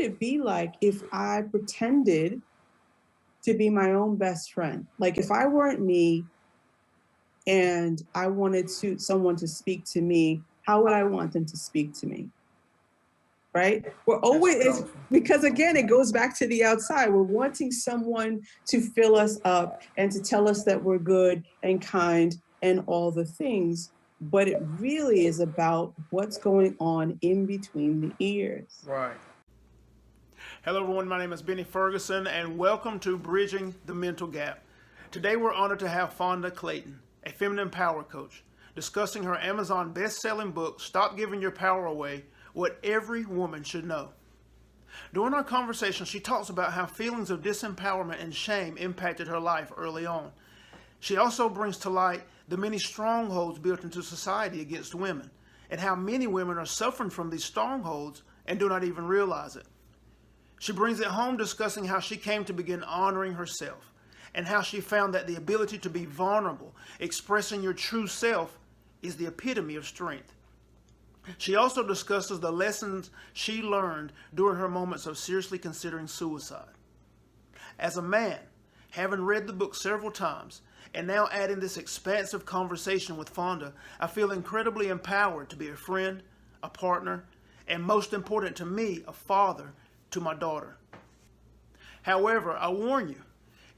it be like if I pretended to be my own best friend? Like if I weren't me and I wanted someone to speak to me, how would I want them to speak to me? Right? We're always, because again, it goes back to the outside. We're wanting someone to fill us up and to tell us that we're good and kind and all the things. But it really is about what's going on in between the ears. Right. Hello, everyone. My name is Benny Ferguson, and welcome to Bridging the Mental Gap. Today, we're honored to have Fonda Clayton, a feminine power coach, discussing her Amazon best-selling book, Stop Giving Your Power Away: What Every Woman Should Know. During our conversation, she talks about how feelings of disempowerment and shame impacted her life early on. She also brings to light the many strongholds built into society against women, and how many women are suffering from these strongholds and do not even realize it. She brings it home discussing how she came to begin honoring herself and how she found that the ability to be vulnerable, expressing your true self, is the epitome of strength. She also discusses the lessons she learned during her moments of seriously considering suicide. As a man, having read the book several times and now adding this expansive conversation with Fonda, I feel incredibly empowered to be a friend, a partner, and most important to me, a father to my daughter. However, I warn you,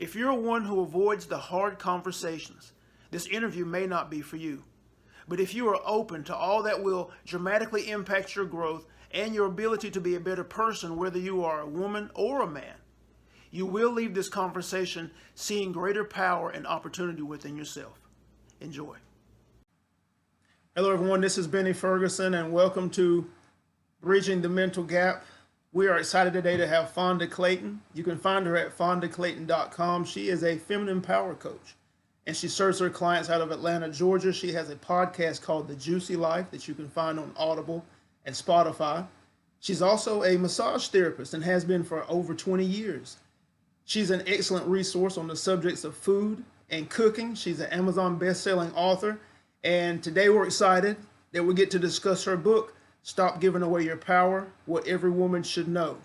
if you're one who avoids the hard conversations, this interview may not be for you. But if you are open to all that will dramatically impact your growth and your ability to be a better person, whether you are a woman or a man, you will leave this conversation seeing greater power and opportunity within yourself. Enjoy. Hello, everyone. This is Benny Ferguson, and welcome to Bridging the Mental Gap. We are excited today to have Fonda Clayton. You can find her at fondaclayton.com. She is a feminine power coach, and she serves her clients out of Atlanta, Georgia. She has a podcast called The Juicy Life that you can find on Audible and Spotify. She's also a massage therapist and has been for over 20 years. She's an excellent resource on the subjects of food and cooking. She's an Amazon best-selling author, and today we're excited that we get to discuss her book, Stop Giving Away Your Power: What Every Woman Should Know.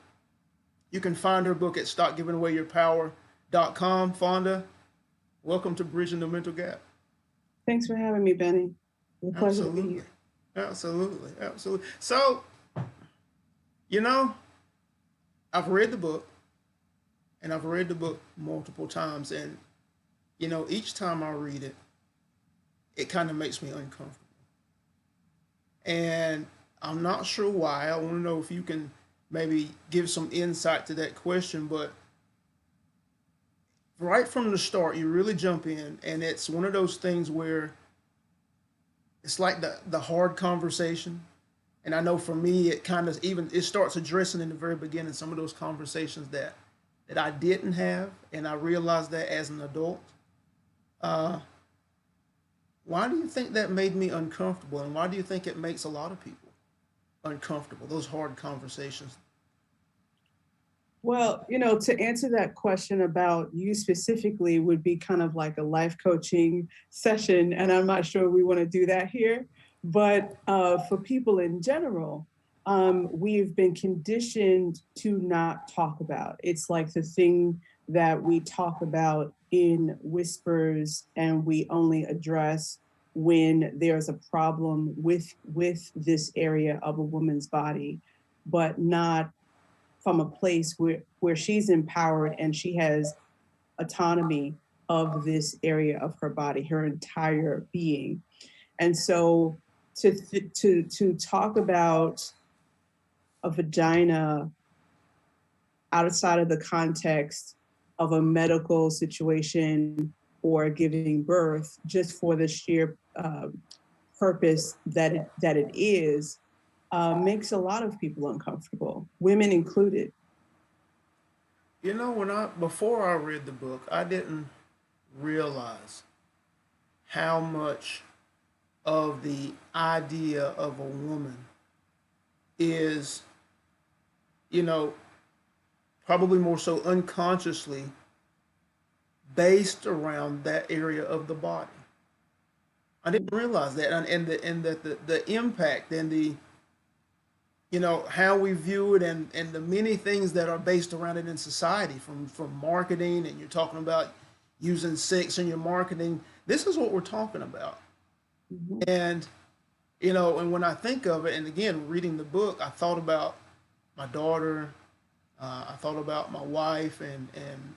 You can find her book at stopgivingawayyourpower.com. Fonda, welcome to Bridging the Mental Gap. Thanks for having me, Benny. It's a pleasure to be here. Absolutely. So, I've read the book, and I've read the book multiple times, and, each time I read it, it kind of makes me uncomfortable. And I'm not sure why. I want to know if you can maybe give some insight to that question. But right from the start, you really jump in, and it's one of those things where it's like the hard conversation. And I know for me, it starts addressing in the very beginning some of those conversations that I didn't have, and I realized that as an adult. Why do you think that made me uncomfortable, and why do you think it makes a lot of people uncomfortable, those hard conversations? Well, to answer that question about you specifically would be kind of like a life coaching session, and I'm not sure we want to do that here. But for people in general, we've been conditioned to not talk about. It's like the thing that we talk about in whispers, and we only address when there's a problem with this area of a woman's body, but not from a place where she's empowered and she has autonomy of this area of her body, her entire being. And so to talk about a vagina outside of the context of a medical situation or giving birth, just for the sheer purpose that it is, makes a lot of people uncomfortable, women included. Before I read the book, I didn't realize how much of the idea of a woman is, probably more so unconsciously based around that area of the body. I didn't realize that, and that the impact and how we view it, and the many things that are based around it in society, from marketing, and you're talking about using sex in your marketing. This is what we're talking about. Mhm. And and when I think of it, and again, reading the book, I thought about my daughter. I thought about my wife and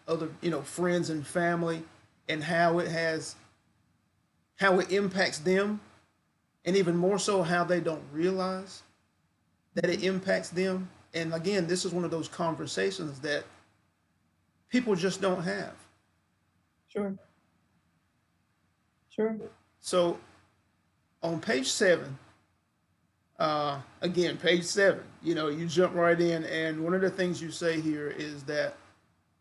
other friends and family, and how it impacts them, and even more so how they don't realize that it impacts them. And again, this is one of those conversations that people just don't have. Sure, sure. So on page 7, again, page 7, you jump right in, and one of the things you say here is that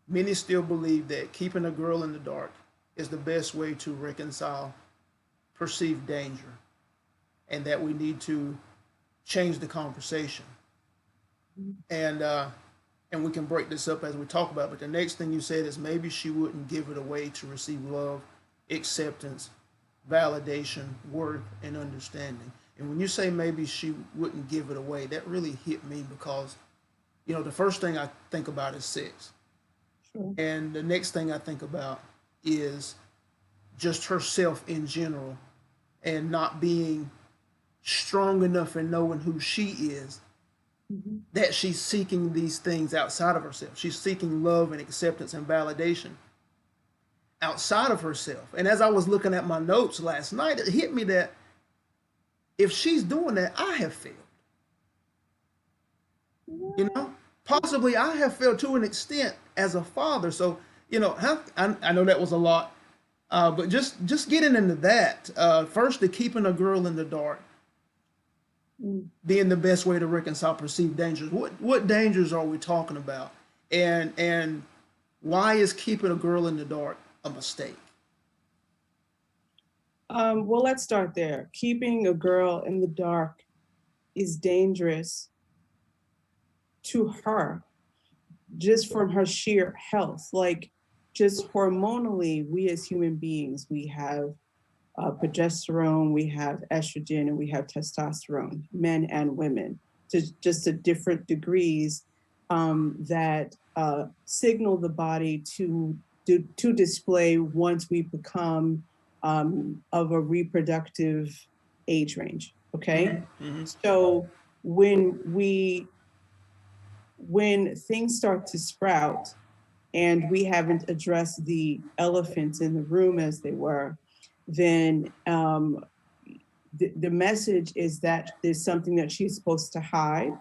many still believe that keeping a girl in the dark is the best way to reconcile perceived danger, and that we need to change the conversation. And and we can break this up as we talk about it. But the next thing you said is maybe she wouldn't give it away to receive love, acceptance, validation, worth, and understanding. And when you say maybe she wouldn't give it away, that really hit me because, the first thing I think about is sex. Sure. And the next thing I think about is just herself in general, and not being strong enough in knowing who she is, Mhm. that she's seeking these things outside of herself. She's seeking love and acceptance and validation outside of herself. And as I was looking at my notes last night, it hit me that if she's doing that, I have failed. You know, possibly I have failed to an extent as a father. So, I know that was a lot, but just getting into that. First, the keeping a girl in the dark Mm. being the best way to reconcile perceived dangers. What dangers are we talking about? And why is keeping a girl in the dark a mistake? Well, let's start there. Keeping a girl in the dark is dangerous to her just from her sheer health. Like, just hormonally, we as human beings, we have progesterone, we have estrogen, and we have testosterone, men and women, just to different degrees that signal the body to display once we become of a reproductive age range. Okay, Mm-hmm. so when we when things start to sprout and we haven't addressed the elephants in the room as they were, then the message is that there's something that she's supposed to hide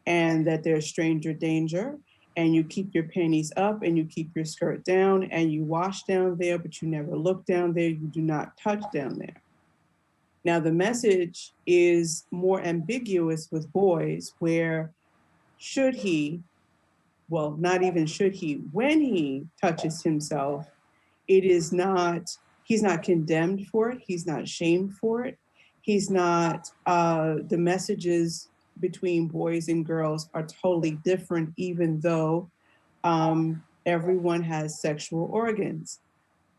and that there's stranger danger. And you keep your panties up and you keep your skirt down and you wash down there, but you never look down there. You do not touch down there. Now, the message is more ambiguous with boys, where should he, well, not even should he, when he touches himself, it is not, he's not condemned for it. He's not shamed for it. He's not, the messages between boys and girls are totally different, even though everyone has sexual organs.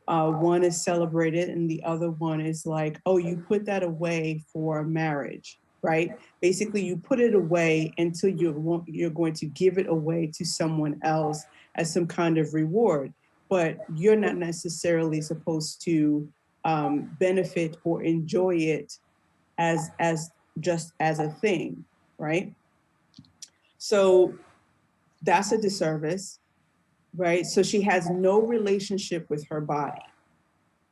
One is celebrated and the other one is like, oh, you put that away for marriage, right? Basically, you put it away until you're going to give it away to someone else as some kind of reward, but you're not necessarily supposed to benefit or enjoy it as just as a thing, right? So that's a disservice, right? So she has no relationship with her body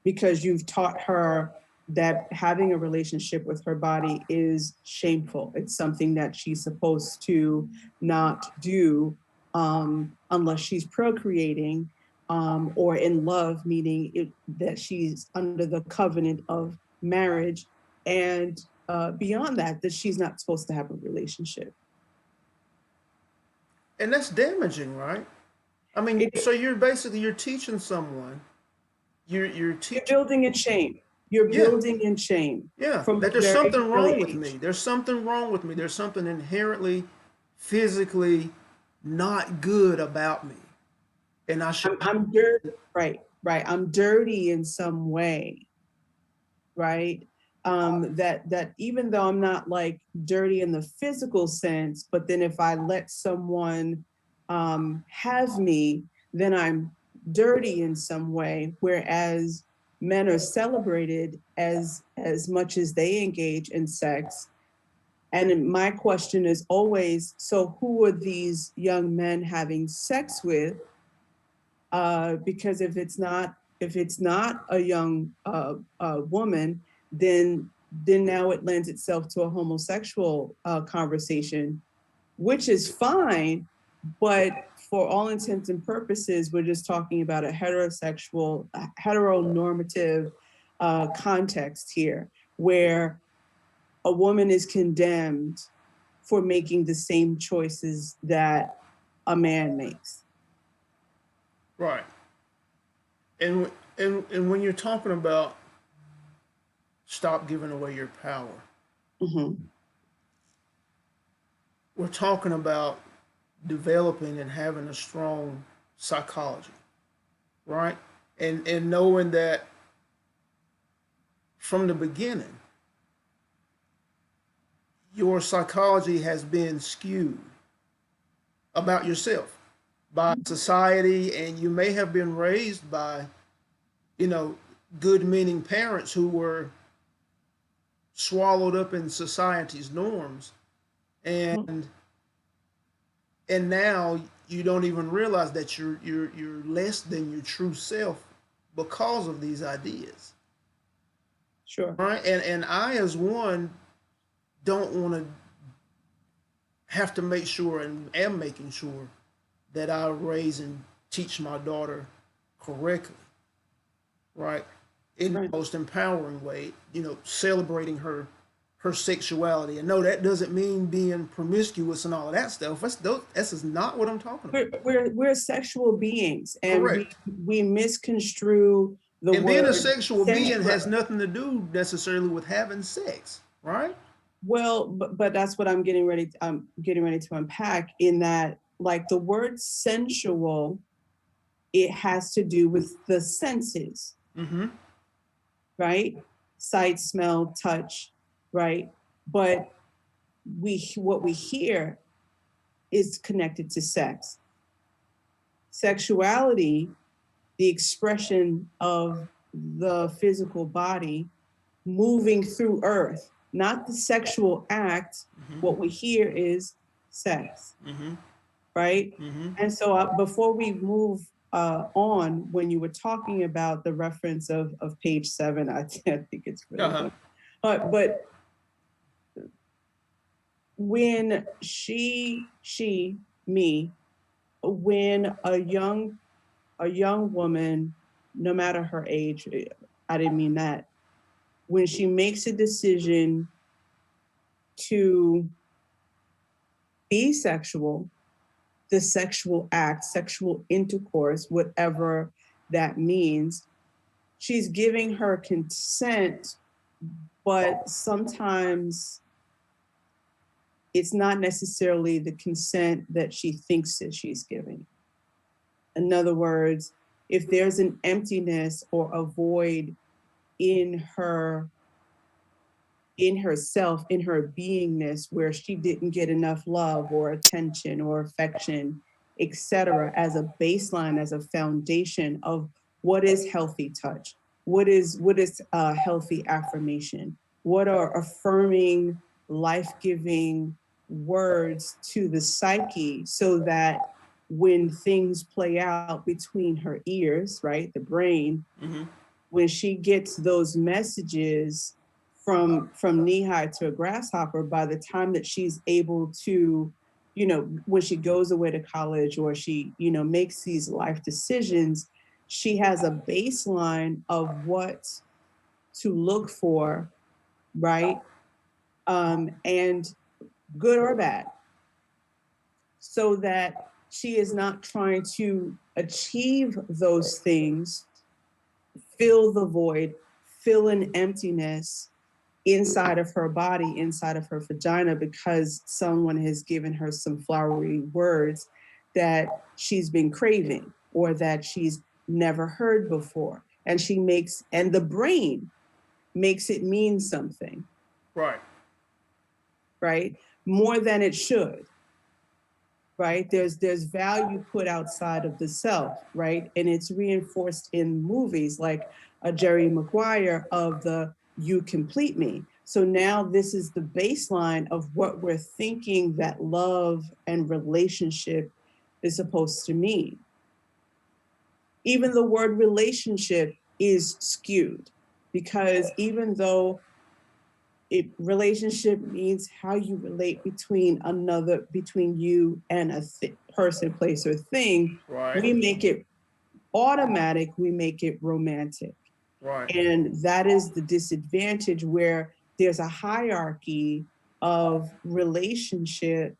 because you've taught her that having a relationship with her body is shameful. It's something that she's supposed to not do unless she's procreating or in love, meaning that she's under the covenant of marriage. And beyond that, that she's not supposed to have a relationship. And that's damaging, right? I mean, It, so you're teaching someone, you're you're teaching, building in shame. You're yeah, building in shame yeah, from that a there's very something early wrong with me. age. There's something wrong with me. There's something inherently, physically not good about me, and I should. I'm dirty, right, right. I'm dirty in some way, right? that even though I'm not like dirty in the physical sense, but then if I let someone have me, then I'm dirty in some way. Whereas men are celebrated as much as they engage in sex. And my question is always, so who are these young men having sex with? Because if it's not a young woman, then now it lends itself to a homosexual conversation, which is fine. But for all intents and purposes, we're just talking about a heteronormative context here, where a woman is condemned for making the same choices that a man makes. Right. And when you're talking about stop giving away your power, Mm-hmm. we're talking about developing and having a strong psychology, right? And knowing that from the beginning, your psychology has been skewed about yourself by society, and you may have been raised by, you know, good meaning parents who were swallowed up in society's norms, and now you don't even realize that you're less than your true self because of these ideas. Sure. Right? And I, as one, don't want to have to make sure, and am making sure, that I raise and teach my daughter correctly, right? In the Right. most empowering way, celebrating her sexuality. And no, that doesn't mean being promiscuous and all of that stuff. That's is not what I'm talking about. We're sexual beings, and we Correct. we misconstrue the And being a word sexual being sensual. has nothing to do necessarily with having sex, right? Well, but that's what I'm getting ready to unpack, in that, like, the word sensual, it has to do with the senses, Mm-hmm. right? Sight, smell, touch, right? But what we hear is connected to sex. Sexuality, the expression of the physical body moving through earth, not the sexual act. Mm-hmm. What we hear is sex, Mm-hmm. right? Mm-hmm. And so before we move on, when you were talking about the reference of page 7, I think it's really Uh-huh. funny. But when me, when a young woman, no matter her age, I didn't mean that, when she makes a decision to be sexual, the sexual act, sexual intercourse, whatever that means, she's giving her consent, but sometimes it's not necessarily the consent that she thinks that she's giving. In other words, if there's an emptiness or a void in her in herself, in her beingness, where she didn't get enough love or attention or affection, etc., as a baseline, as a foundation of what is healthy touch, what is healthy affirmation, what are affirming, life-giving words to the psyche, so that when things play out between her ears, right, the brain, Mm-hmm. when she gets those messages from knee high to a grasshopper, by the time that she's able to, when she goes away to college, or she, makes these life decisions, she has a baseline of what to look for, right? And good or bad, so that she is not trying to achieve those things, fill the void, fill an emptiness inside of her body, inside of her vagina, because someone has given her some flowery words that she's been craving, or that she's never heard before. And the brain makes it mean something, Right. right? More than it should, right? There's value put outside of the self, right? And it's reinforced in movies like a Jerry Maguire of the "You complete me." So now this is the baseline of what we're thinking that love and relationship is supposed to mean. Even the word relationship is skewed, because even though relationship means how you relate between you and a person, place, or thing, Right. we make it automatic, we make it romantic. Right. And that is the disadvantage, where there's a hierarchy of relationship,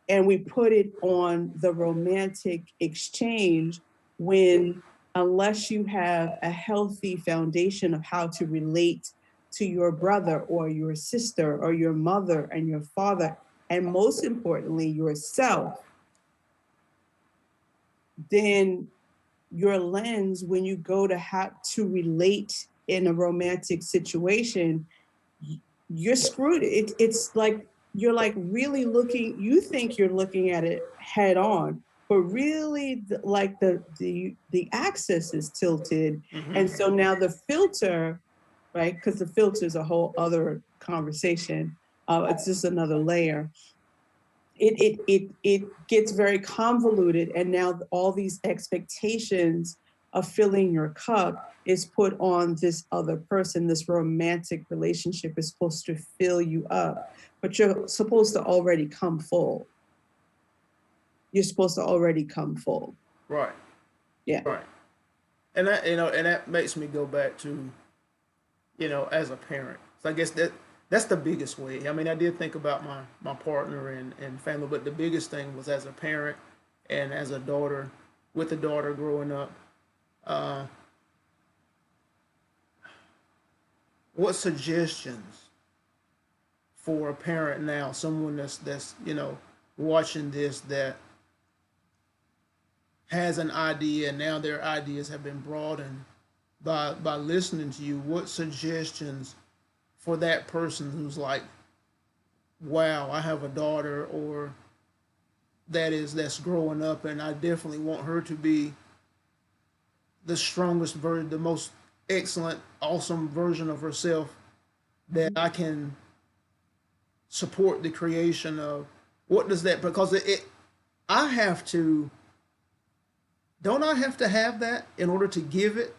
and we put it on the romantic exchange, when, unless you have a healthy foundation of how to relate to your brother or your sister or your mother and your father, and most importantly, yourself, then your lens, when you go to have to relate in a romantic situation, you're screwed. It's like you're like really looking. You think you're looking at it head on, but really, like the axis is tilted, and so now the filter, right? Because the filter is a whole other conversation. It's just another layer. It gets very convoluted, and now all these expectations of filling your cup is put on this other person. This romantic relationship is supposed to fill you up, but you're supposed to already come full. You're supposed to already come full. Right. Yeah. Right. And that, and that makes me go back to, as a parent. So I guess that's the biggest way. I mean, I did think about my partner and family, but the biggest thing was as a parent and as a daughter, with a daughter growing up. What suggestions for a parent now, someone that's watching this, that has an idea and now their ideas have been broadened by listening to you? What suggestions for that person who's like, wow, I have a daughter, or that's growing up, and I definitely want her to be the strongest version, the most excellent, awesome version of herself, that I can support the creation of. What does that, because I have to, don't I have to have that in order to give it?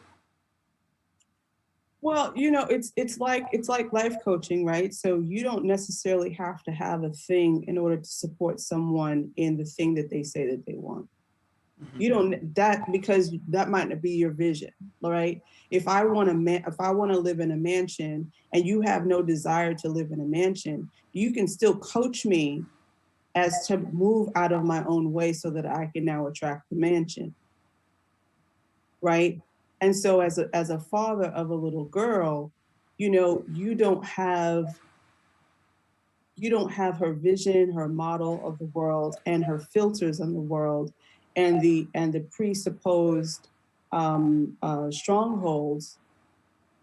Well, it's like life coaching, right? So you don't necessarily have to have a thing in order to support someone in the thing that they say that they want. You don't, that, because that might not be your vision, right? If I want to live in a mansion and you have no desire to live in a mansion, you can still coach me as to move out of my own way so that I can now attract the mansion, right? And so as a father of a little girl, you don't have her vision, her model of the world, and her filters on the world, and the presupposed strongholds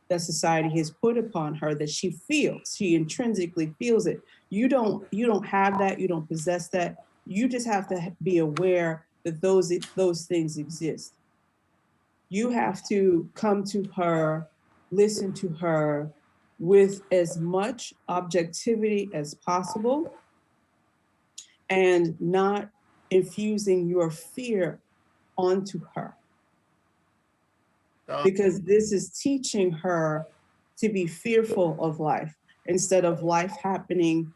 that society has put upon her, that she intrinsically feels it. You don't have that. You don't possess that. You just have to be aware that those things exist. You have to come to her, listen to her with as much objectivity as possible, and not infusing your fear onto her, because this is teaching her to be fearful of life. Instead of life happening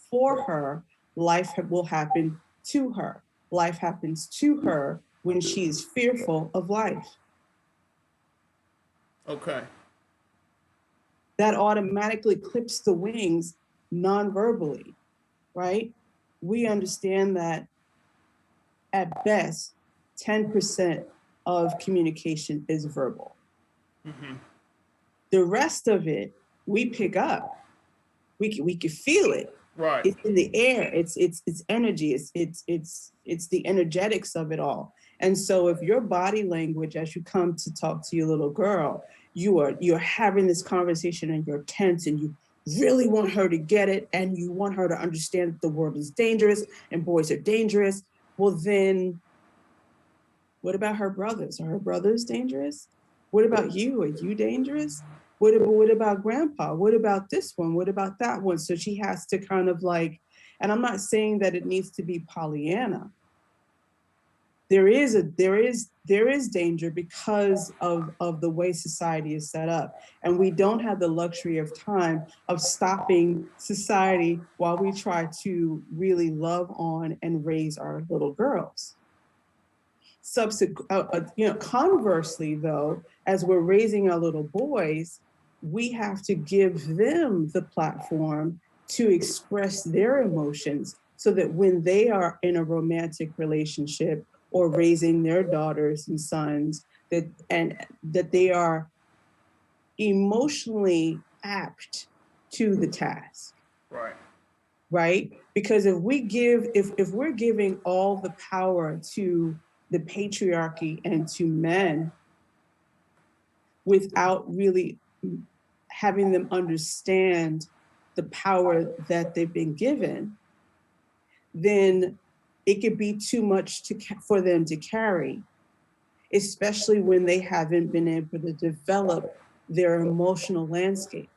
for her, life will happen to her. Life happens to her when she's fearful of life. Okay. That automatically clips the wings non-verbally, right? We understand that at best, 10% of communication is verbal. The rest of it, we pick up. We can feel it. Right. It's in the air. It's energy. It's the energetics of it all. And so if your body language, as you come to talk to your little girl, you're having this conversation and you're tense and you really want her to get it and you want her to understand that the world is dangerous and boys are dangerous. Well, then what about her brothers? Are her brothers dangerous? What about you? Are you dangerous? What about grandpa? What about this one? What about that one? So she has to kind of like, and I'm not saying that it needs to be Pollyanna. There is danger because of the way society is set up. And we don't have the luxury of time of stopping society while we try to really love on and raise our little girls. Conversely, though, as we're raising our little boys, we have to give them the platform to express their emotions so that when they are in a romantic relationship or raising their daughters and sons, that they are emotionally apt to the task. Right? Because if we're giving all the power to the patriarchy and to men without really having them understand the power that they've been given, then it could be too much for them to carry, especially when they haven't been able to develop their emotional landscape.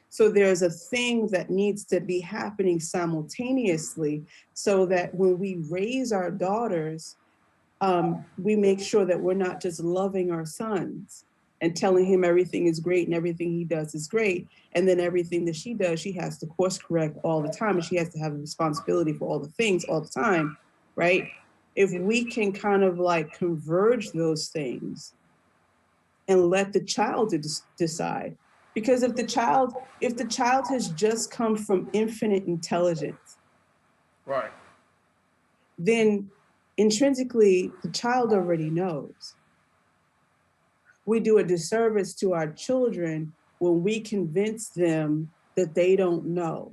So there's a thing that needs to be happening simultaneously so that when we raise our daughters, we make sure that we're not just loving our sons and telling him everything is great and everything he does is great. And then everything that she does, she has to course correct all the time and she has to have a responsibility for all the things all the time, right? If we can kind of like converge those things and let the child decide. Because if the child has just come from infinite intelligence, Right. then intrinsically the child already knows. We do a disservice to our children when we convince them that they don't know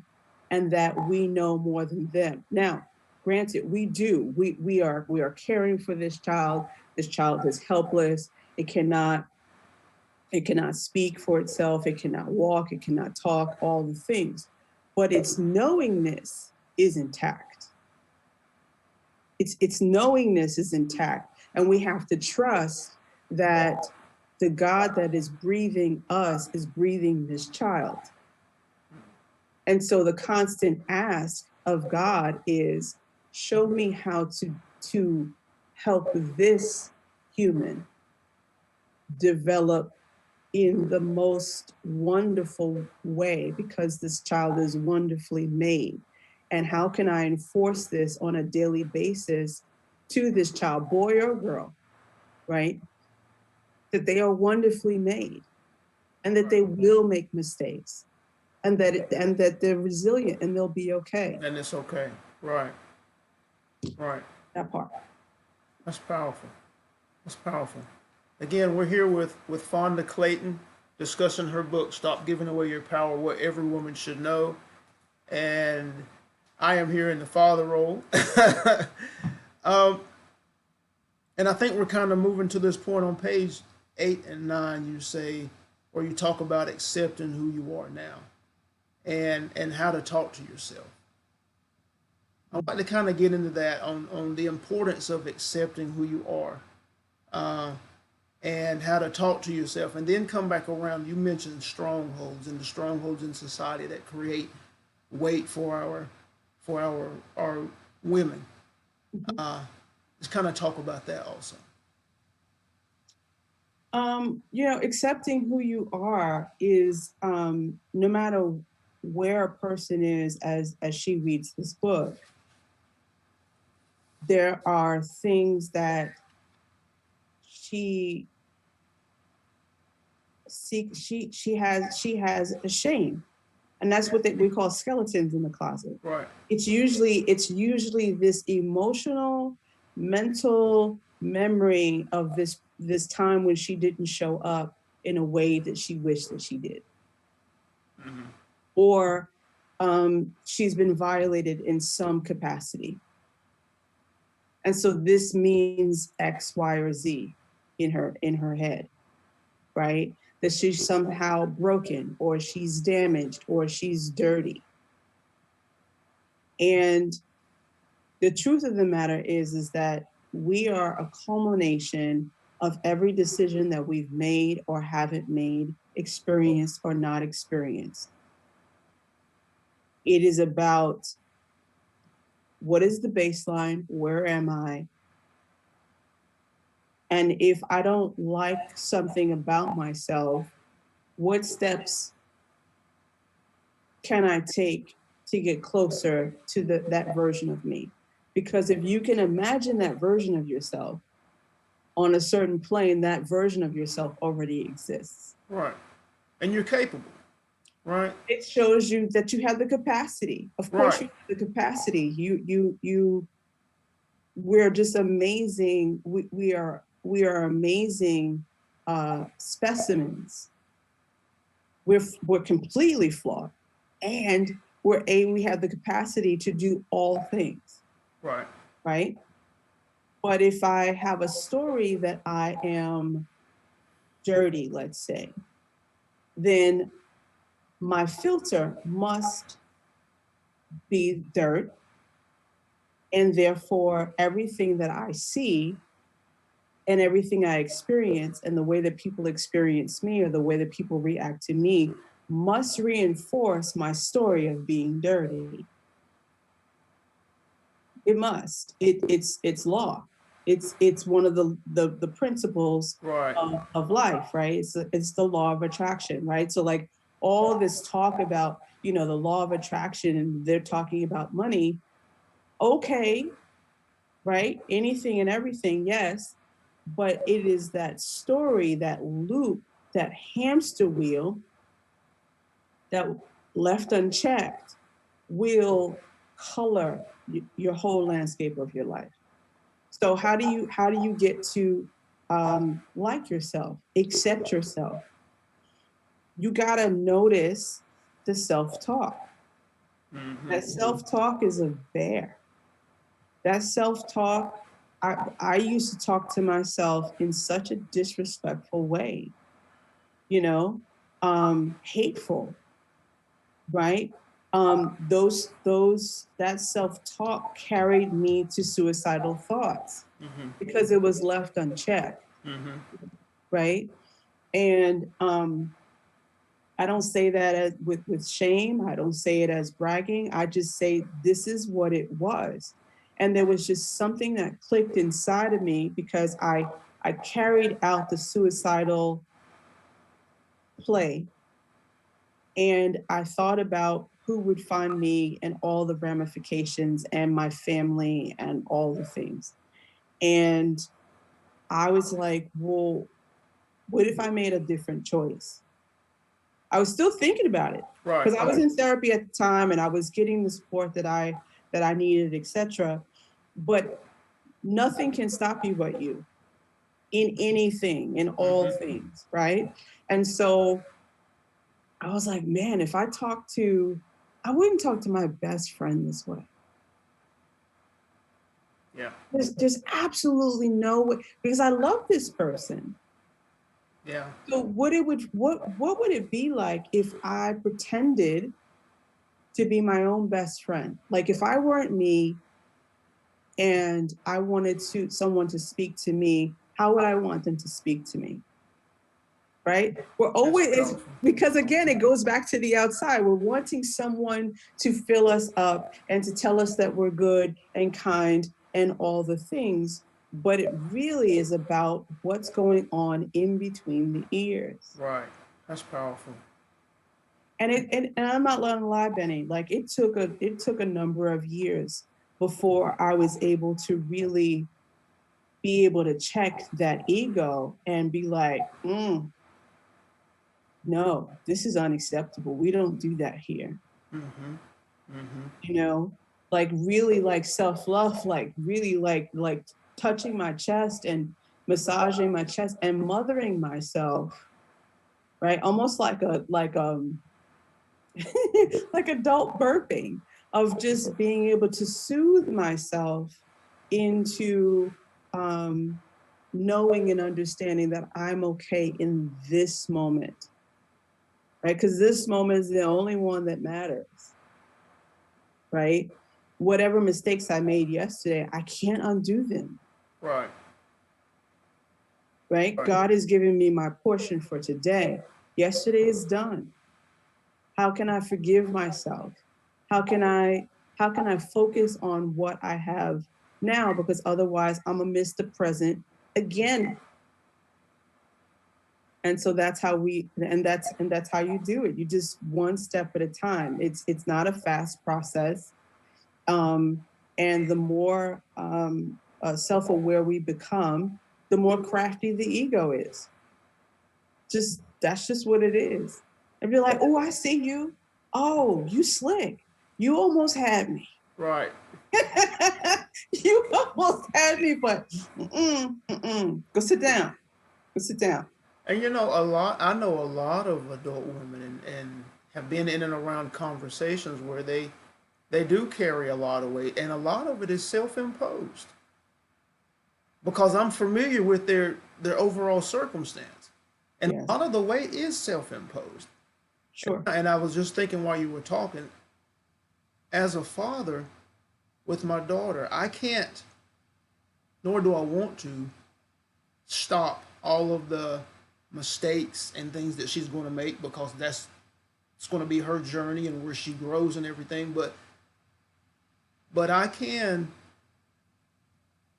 and that we know more than them. Now, granted, we do. We are caring for this child. This child is helpless. It cannot speak for itself. It cannot walk. It cannot talk, all the things. But its knowingness is intact. Its knowingness is intact. And we have to trust that the God that is breathing us is breathing this child. And so the constant ask of God is, show me how to help this human develop in the most wonderful way, because this child is wonderfully made. And how can I enforce this on a daily basis to this child, boy or girl, right? That they are wonderfully made and that they will make mistakes and that they're resilient and they'll be okay. And it's okay. Right. Right. That part. That's powerful. That's powerful. Again, we're here with Fonda Clayton discussing her book, Stop Giving Away Your Power, What Every Woman Should Know. And I am here in the father role. And I think we're kind of moving to this point on page 8 and 9. You say, or you talk about accepting who you are now and how to talk to yourself. I'd like to kind of get into that on the importance of accepting who you are. And how to talk to yourself, and then come back around. You mentioned strongholds and the strongholds in society that create weight for our women. Let's kind of talk about that also. Accepting who you are is no matter where a person is as she reads this book, there are things that she has a shame, and that's what we call skeletons in the closet. Right. It's usually this emotional, mental memory of this time when she didn't show up in a way that she wished that she did, or she's been violated in some capacity, and so this means X, Y, or Z. in her head, right? That she's somehow broken or she's damaged or she's dirty. And the truth of the matter is that we are a culmination of every decision that we've made or haven't made, experienced or not experienced. It is about what is the baseline? Where am I? And if I don't like something about myself, what steps can I take to get closer to that version of me? Because if you can imagine that version of yourself on a certain plane, that version of yourself already exists. Right. And you're capable, right? It shows you that you have the capacity. Of course, Right. you have the capacity. We're just amazing. We are amazing specimens. We're completely flawed, and we have the capacity to do all things. Right. Right. But if I have a story that I am dirty, let's say, then my filter must be dirt. And therefore, everything that I see and everything I experience and the way that people experience me or the way that people react to me must reinforce my story of being dirty. It must. It's law. It's one of the principles Right. of life, right? It's the law of attraction, right? So like all this talk about, the law of attraction, and they're talking about money. Okay, right? Anything and everything, yes. But it is that story, that loop, that hamster wheel that left unchecked will color your whole landscape of your life. So how do you get to like yourself, accept yourself? You gotta notice the self-talk. That self-talk is a bear. That self-talk, I used to talk to myself in such a disrespectful way, hateful, right? That self-talk carried me to suicidal thoughts because it was left unchecked, right? And I don't say that with shame. I don't say it as bragging. I just say this is what it was. And there was just something that clicked inside of me because I carried out the suicidal play. And I thought about who would find me and all the ramifications and my family and all the things. And I was like, well, what if I made a different choice? I was still thinking about it Right. because I was in therapy at the time and I was getting the support that I needed, etc. But nothing can stop you but you in anything, in all things, right? And so I was like, man, if I wouldn't talk to my best friend this way. Yeah. There's absolutely no way because I love this person. Yeah. So what would it be like if I pretended to be my own best friend? Like if I weren't me and I wanted someone to speak to me, how would I want them to speak to me? Right? We're always, because again, it goes back to the outside. We're wanting someone to fill us up and to tell us that we're good and kind and all the things. But it really is about what's going on in between the ears. Right. That's powerful. And I'm not letting lie, Benny. Like it took a number of years before I was able to really be able to check that ego and be like, no, this is unacceptable. We don't do that here. Like really like self-love, like really like touching my chest and massaging my chest and mothering myself, right? Almost like like adult burping, of just being able to soothe myself into knowing and understanding that I'm okay in this moment, right? Because this moment is the only one that matters, right? Whatever mistakes I made yesterday, I can't undo them, Right. right? God is giving me my portion for today. Yesterday is done. How can I forgive myself? How can I focus on what I have now? Because otherwise I'm gonna miss the present again. And so that's how that's how you do it. You just one step at a time. It's not a fast process. And the more self-aware we become, the more crafty the ego is. Just that's just what it is. And be like, oh, I see you. Oh, you slick. You almost had me. Right. You almost had me, but go sit down. Go sit down. And I know a lot of adult women and have been in and around conversations where they do carry a lot of weight, and a lot of it is self-imposed because I'm familiar with their overall circumstance, and Yes. a lot of the weight is self-imposed. Sure. And I was just thinking while you were talking, as a father with my daughter, I can't, nor do I want to, stop all of the mistakes and things that she's going to make because it's going to be her journey and where she grows and everything. But I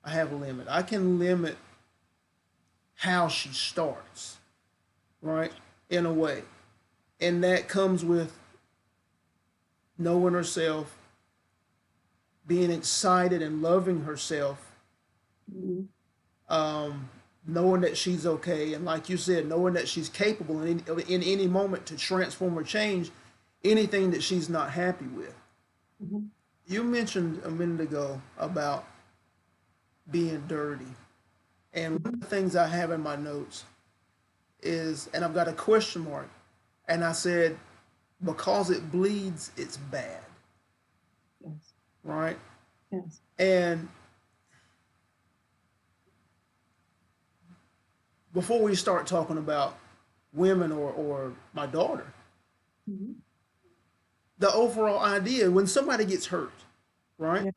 have a limit. I can limit how she starts, right? In a way. And that comes with knowing herself, being excited and loving herself, Mm-hmm. knowing that she's okay, and like you said, knowing that she's capable in any moment to transform or change anything that she's not happy with. Mm-hmm. You mentioned a minute ago about being dirty. And one of the things I have in my notes is, and I've got a question mark, and I said, because it bleeds, it's bad, Yes. right? Yes. And before we start talking about women or my daughter, Mm-hmm. the overall idea when somebody gets hurt, right? Yeah.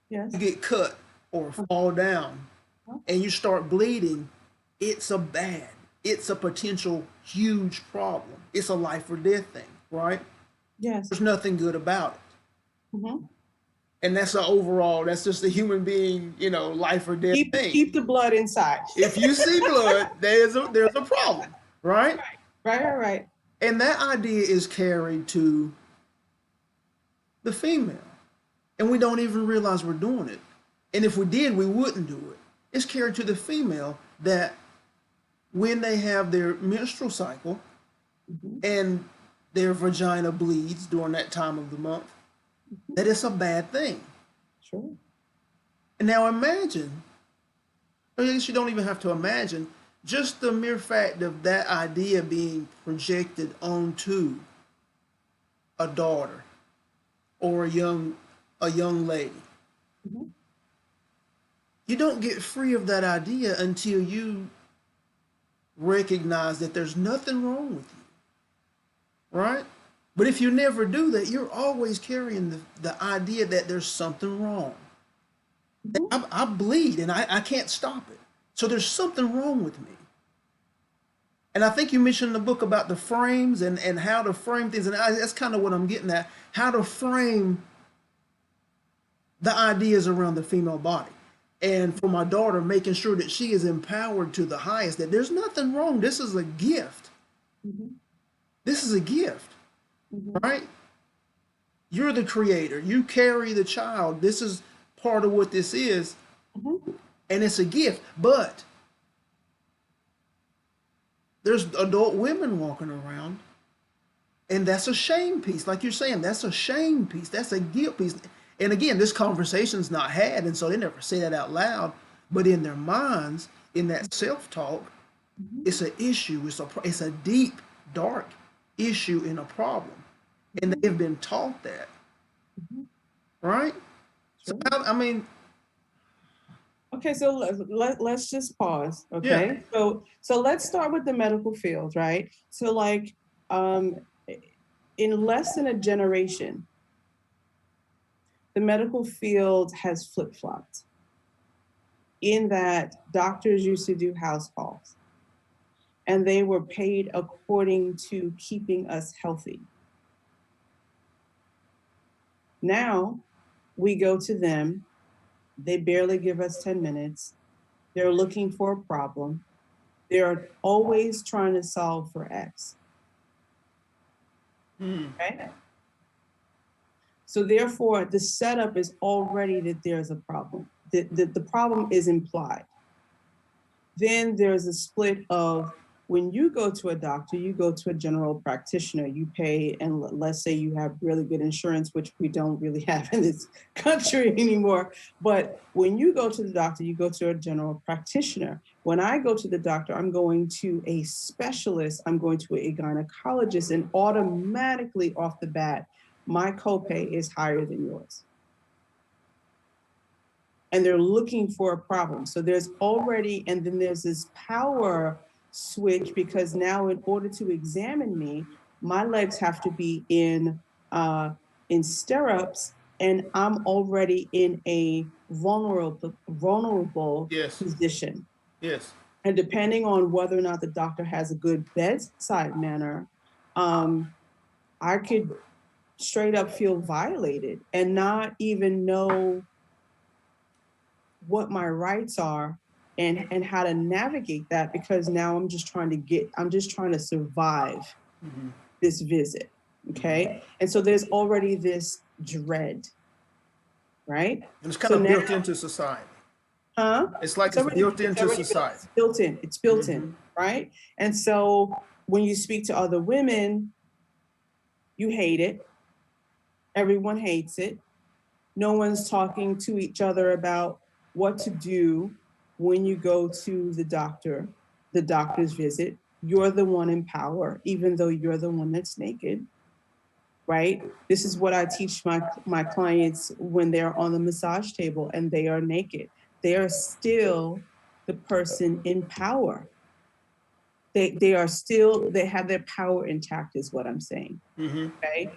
Yes. You get cut or fall down and you start bleeding, it's it's a potential huge problem. It's a life or death thing, right? Yes. There's nothing good about it. Mm-hmm. And that's just a human being, life or death thing. Keep the blood inside. If you see blood, there's a problem, right? Right. And that idea is carried to the female. And we don't even realize we're doing it. And if we did, we wouldn't do it. It's carried to the female that when they have their menstrual cycle Mm-hmm. and their vagina bleeds during that time of the month, that it's a bad thing. Sure. And now imagine, I guess you don't even have to imagine, just the mere fact of that idea being projected onto a daughter or a young lady. Mm-hmm. You don't get free of that idea until you recognize that there's nothing wrong with you, right? But if you never do that, you're always carrying the idea that there's something wrong. Mm-hmm. I bleed and I can't stop it. So there's something wrong with me. And I think you mentioned in the book about the frames and how to frame things. And that's kind of what I'm getting at. How to frame the ideas around the female body. And for my daughter, making sure that she is empowered to the highest, that there's nothing wrong. This is a gift. Mm-hmm. This is a gift, Mm-hmm. right? You're the creator. You carry the child. This is part of what this is. Mm-hmm. And it's a gift. But there's adult women walking around, and that's a shame piece. Like you're saying, that's a shame piece. That's a guilt piece. And again, this conversation's not had, and so they never say that out loud. But in their minds, in that self-talk, Mm-hmm. it's an issue. It's a deep, dark issue and a problem, and they've been taught that, Mm-hmm. right? So Sure. I mean, Okay, so let's just pause. Yeah. Okay, so let's start with the medical field, right? So like, um, in less than a generation, the medical field has flip flopped. In that, doctors used to do house calls, and they were paid according to keeping us healthy. Now we go to them, they barely give us 10 minutes. They're looking for a problem. They're always trying to solve for X. Okay. So therefore, the setup is already that there's a problem. The problem is implied. Then there's a split of when you go to a doctor, you go to a general practitioner, you pay, and let's say you have really good insurance, which we don't really have in this country anymore. But when you go to the doctor, you go to a general practitioner. When I go to the doctor, I'm going to a specialist, I'm going to a gynecologist, and automatically off the bat, my copay is higher than yours. And they're looking for a problem. So there's already, and then there's this power switch because now in order to examine me, my legs have to be in stirrups, and I'm already in a vulnerable Yes. position. Yes. And depending on whether or not the doctor has a good bedside manner, I could straight up feel violated and not even know what my rights are and how to navigate that, because now I'm just trying to survive this visit. Okay. And so there's already this dread, right? And it's kind So of now, built into society. huh? It's like it's built into society. It's built in. It's built in, right? And so when you speak to other women, you hate it. Everyone hates it. No one's talking to each other about what to do when you go to the doctor's visit. You're the one in power, even though you're the one that's naked, right? This is what I teach my clients when they're on the massage table and they are naked. They are still the person in power. They are still, they have their power intact, is what I'm saying. Okay.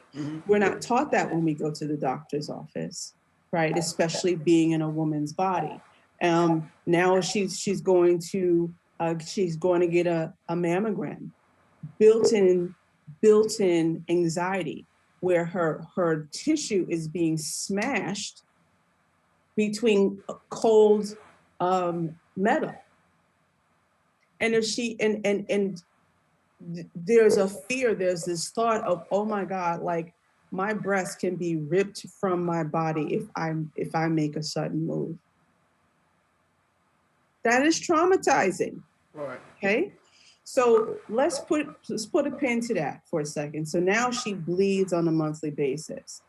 We're not taught that when we go to the doctor's office, right? Especially being in a woman's body. Now she's going to get a mammogram, built-in anxiety, where her tissue is being smashed between cold metal. And if she and there's a fear, there's this thought of, oh my God, like my breast can be ripped from my body if I make a sudden move. That is traumatizing. Right. Okay. So let's put a pin to that for a second. So now she bleeds on a monthly basis.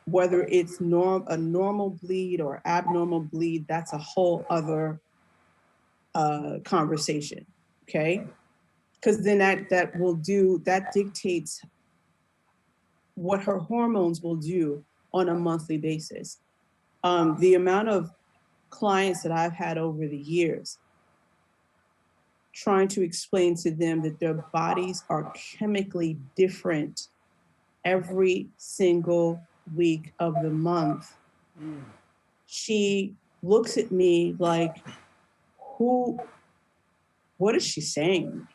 Whether it's a normal bleed or abnormal bleed, that's a whole other conversation. Okay. Because then that dictates what her hormones will do on a monthly basis. The amount of clients that I've had over the years trying to explain to them that their bodies are chemically different every single week of the month. She looks at me like, what is she saying?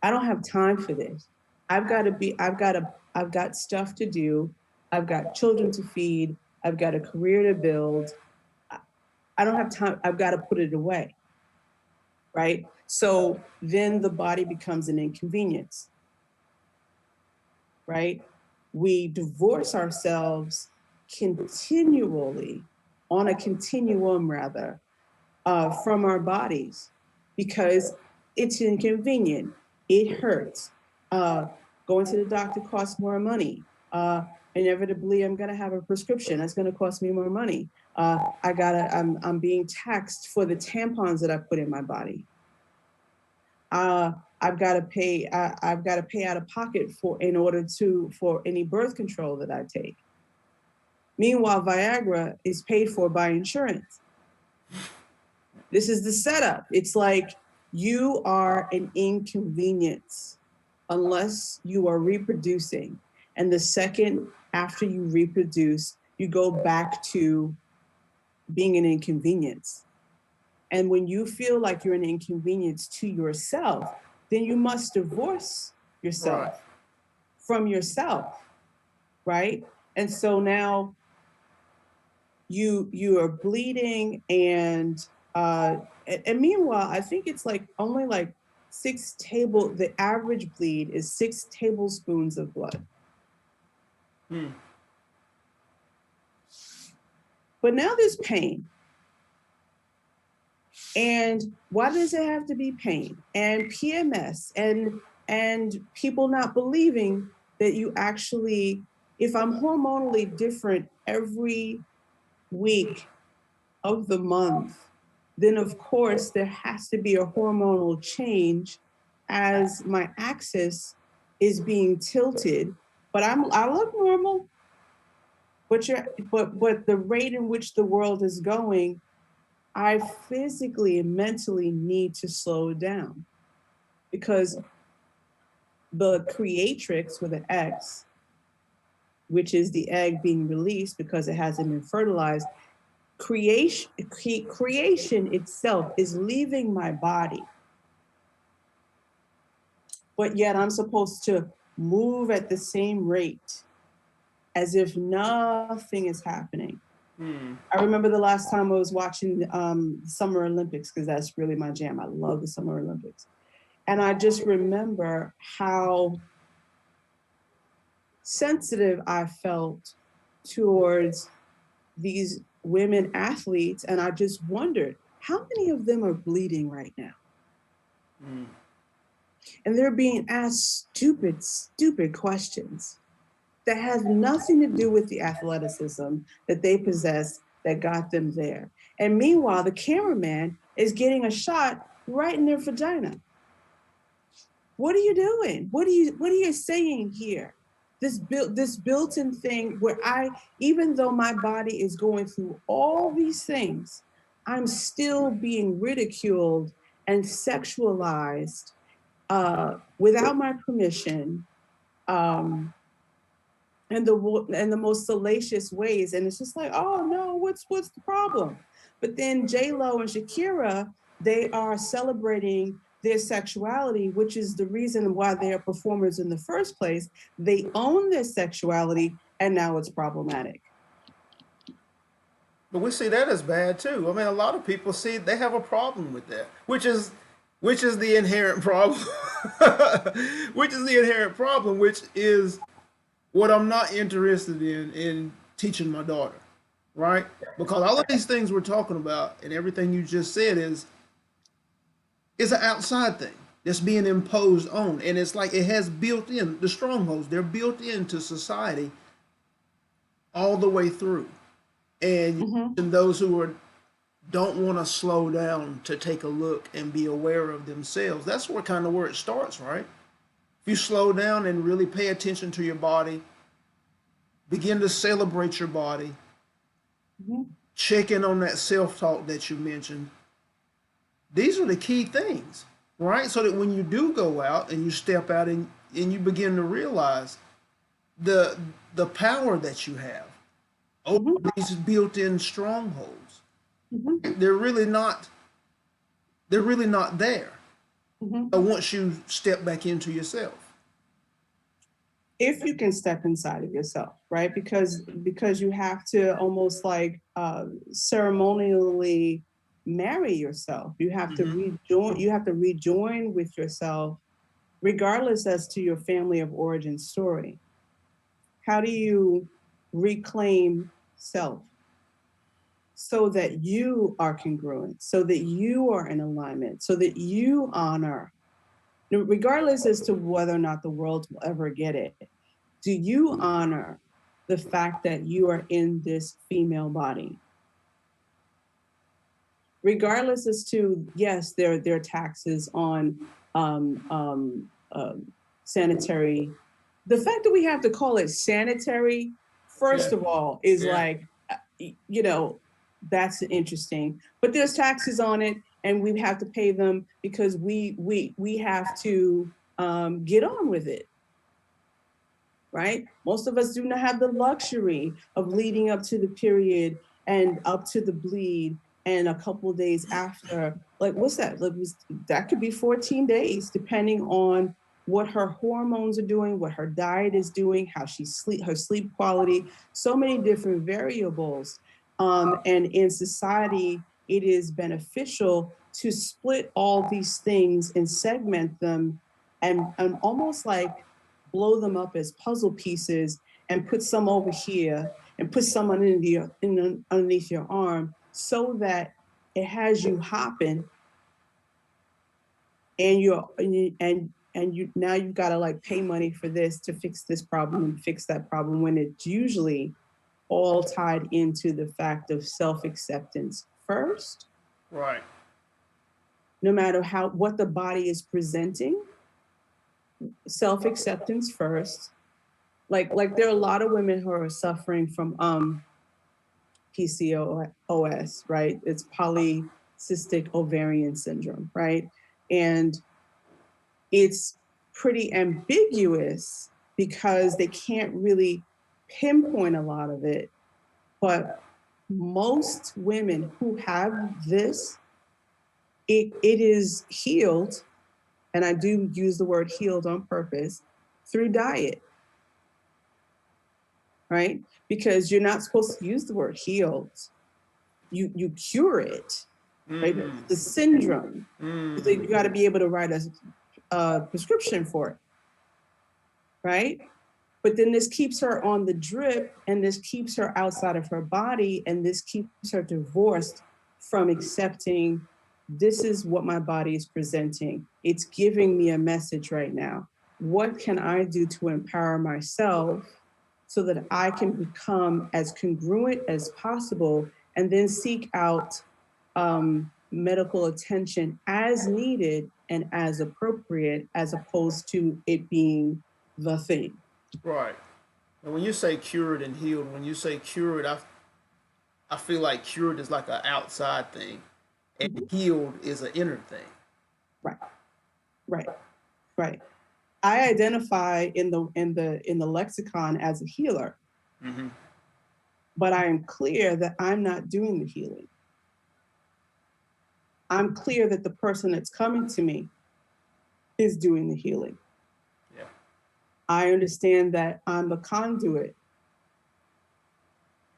I don't have time for this. I've got stuff to do. I've got children to feed. I've got a career to build. I don't have time. I've got to put it away. Right. So then the body becomes an inconvenience. Right. We divorce ourselves continually, on a continuum rather, from our bodies, because it's inconvenient. It hurts. Going to the doctor costs more money. Inevitably, I'm going to have a prescription. That's going to cost me more money. I'm being taxed for the tampons that I put in my body. I've got to pay out of pocket for any birth control that I take. Meanwhile, Viagra is paid for by insurance. This is the setup. It's like you are an inconvenience unless you are reproducing. And the second after you reproduce, you go back to being an inconvenience. And when you feel like you're an inconvenience to yourself, then you must divorce Right. yourself from yourself, right? And so now you are bleeding and meanwhile, I think it's like only like the average bleed is 6 tablespoons of blood. Hmm. But now there's pain. And why does it have to be pain and PMS and people not believing that you actually, if I'm hormonally different every week of the month, then of course there has to be a hormonal change as my axis is being tilted. But I look normal, but but the rate in which the world is going, I physically and mentally need to slow down because the creatrix with an X, which is the egg being released because it hasn't been fertilized, creation itself is leaving my body. But yet I'm supposed to move at the same rate as if nothing is happening. Hmm. I remember the last time I was watching Summer Olympics because that's really my jam. I love the Summer Olympics. And I just remember how sensitive I felt towards these women athletes. And I just wondered, how many of them are bleeding right now? Hmm. And they're being asked stupid, stupid questions that have nothing to do with the athleticism that they possess that got them there. And meanwhile, the cameraman is getting a shot right in their vagina. What are you doing? What are you saying here? This built-in thing where even though my body is going through all these things, I'm still being ridiculed and sexualized without my permission, um, and the most salacious ways. And it's just like, oh no, what's the problem? But then J Lo and Shakira, they are celebrating their sexuality, which is the reason why they are performers in the first place. They own their sexuality, and now it's problematic. But we see that as bad too. I mean, a lot of people see they have a problem with that, which is the inherent problem, which is the inherent problem, which is what I'm not interested in teaching my daughter, right? Because all of these things we're talking about and everything you just said is an outside thing that's being imposed on, and it's like it has built in the strongholds. They're built into society all the way through, and Mm-hmm. those who are don't want to slow down to take a look and be aware of themselves. That's where kind of where it starts, right? If you slow down and really pay attention to your body, begin to celebrate your body, Mm-hmm. check in on that self talk that you mentioned. These are the key things, right? So that when you do go out and you step out and you begin to realize the the power that you have over Mm-hmm. these built-in strongholds. Mm-hmm. They're really not there. Mm-hmm. But once you step back into yourself. If you can step inside of yourself, right? Because you have to almost like ceremonially marry yourself. You have to Mm-hmm. rejoin. You have to rejoin with yourself, regardless as to your family of origin story. How do you reclaim self so that you are congruent, so that you are in alignment, so that you honor, regardless as to whether or not the world will ever get it? Do you honor the fact that you are in this female body? Regardless as to, yes, there are taxes on sanitary. The fact that we have to call it sanitary, Yeah. first of all, is Yeah. like, you know, That's interesting. But there's taxes on it, and we have to pay them because we have to get on with it, right? Most of us do not have the luxury of leading up to the period and up to the bleed and a couple of days after. Like, what's that? Like, that could be 14 days, depending on what her hormones are doing, what her diet is doing, how she sleep, her sleep quality, so many different variables. And in society, it is beneficial to split all these things and segment them and almost like blow them up as puzzle pieces and put some over here and put some underneath your arm so that it has you hopping and you now you've got to like pay money for this to fix this problem and fix that problem when it's usually all tied into the fact of self-acceptance first, Right. no matter what the body is presenting. Self-acceptance first. Like there are a lot of women who are suffering from PCOS, right? It's polycystic ovarian syndrome, right? And it's pretty ambiguous because they can't really pinpoint a lot of it. But most women who have this, it is healed, and I do use the word healed on purpose, through diet, right? Because you're not supposed to use the word healed. You cure it, right? The syndrome. So you got to be able to write a prescription for it, right? But then this keeps her on the drip, and this keeps her outside of her body, and this keeps her divorced from accepting this is what my body is presenting. It's giving me a message right now. What can I do to empower myself so that I can become as congruent as possible and then seek out medical attention as needed and as appropriate, as opposed to it being the thing. Right. And when you say cured and healed, when you say cured, I feel like cured is like an outside thing, and Mhm. healed is an inner thing. Right, right, right. I identify in the lexicon as a healer, Mm-hmm. but I am clear that I'm not doing the healing. I'm clear that the person that's coming to me is doing the healing. Yeah. I understand that I'm the conduit